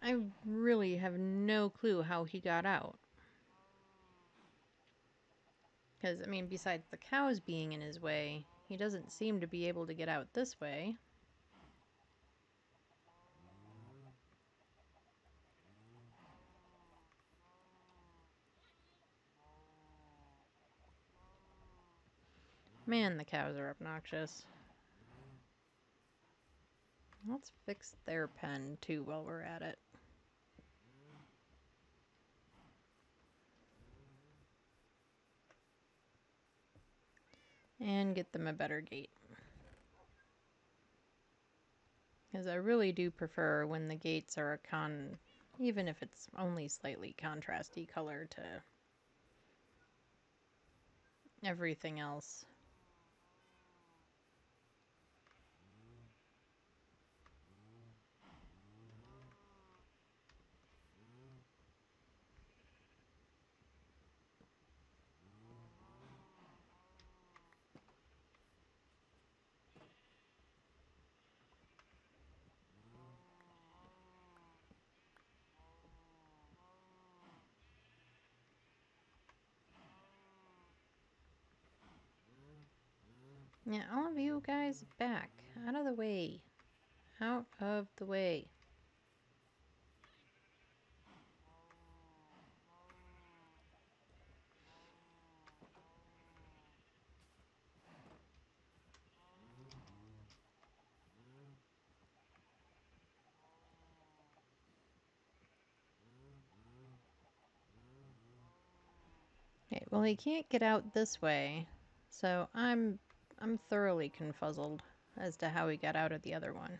I really have no clue how he got out. Because, I mean, besides the cows being in his way, he doesn't seem to be able to get out this way. Man, the cows are obnoxious. Let's fix their pen, too, while we're at it. And get them a better gate. Because I really do prefer when the gates are even if it's only slightly contrasty color to everything else. Yeah, all of you guys back. Out of the way. Out of the way. Okay, well he can't get out this way, so I'm thoroughly confuzzled as to how he got out of the other one.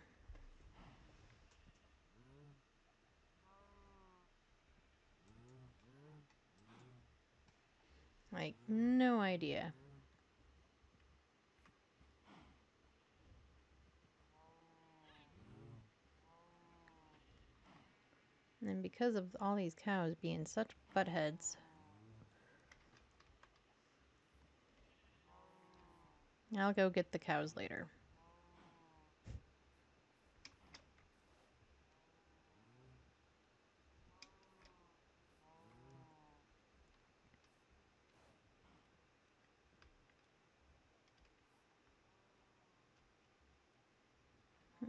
Like, no idea. And because of all these cows being such buttheads, I'll go get the cows later.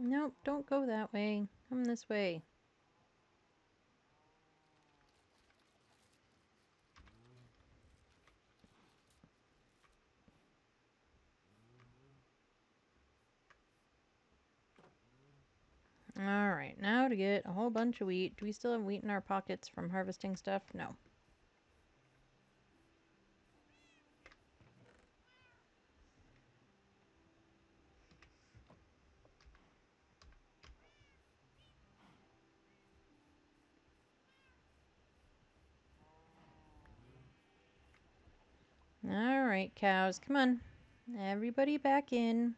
Nope, don't go that way. Come this way. Alright, now to get a whole bunch of wheat. Do we still have wheat in our pockets from harvesting stuff? No. Alright, cows, come on. Everybody back in.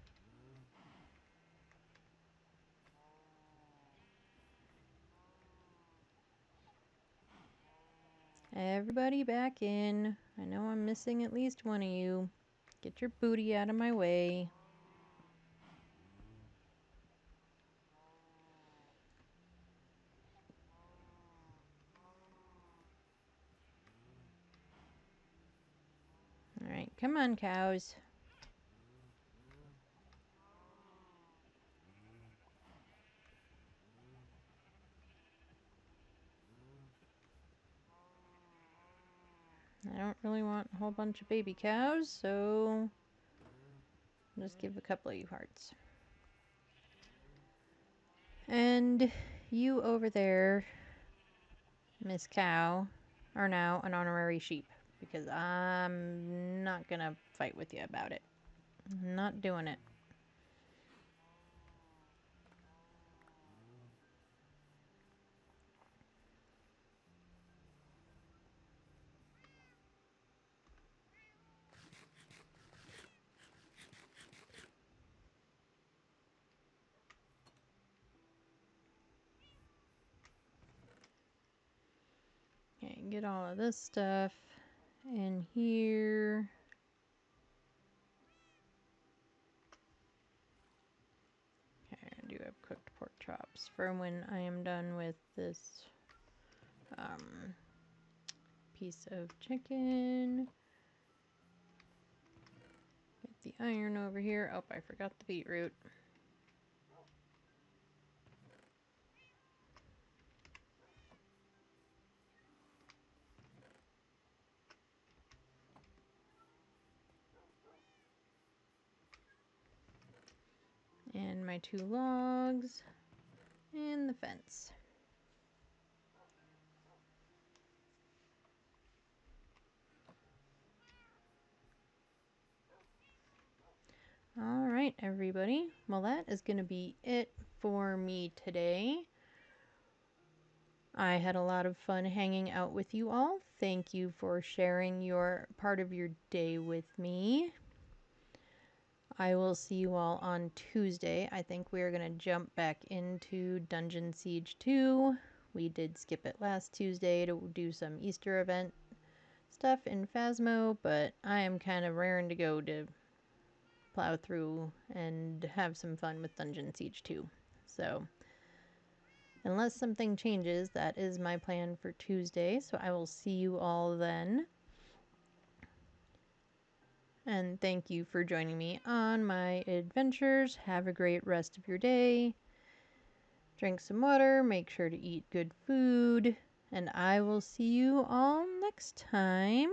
Everybody back in. I know I'm missing at least one of you. Get your booty out of my way. Alright, come on, cows. I don't really want a whole bunch of baby cows, so I'll just give a couple of you hearts. And you over there, Miss Cow, are now an honorary sheep, because I'm not gonna fight with you about it. I'm not doing it. Okay, get all of this stuff in here. Okay, I do have cooked pork chops for when I am done with this piece of chicken. Get the iron over here. Oh, I forgot the beetroot. And my 2 logs. And the fence. Alright, everybody. Well, that is going to be it for me today. I had a lot of fun hanging out with you all. Thank you for sharing your part of your day with me. I will see you all on Tuesday. I think we're going to jump back into Dungeon Siege 2. We did skip it last Tuesday to do some Easter event stuff in Phasmo, but I am kind of raring to go to plow through and have some fun with Dungeon Siege 2. So, unless something changes, that is my plan for Tuesday, so I will see you all then. And thank you for joining me on my adventures. Have a great rest of your day. Drink some water, make sure to eat good food, and I will see you all next time.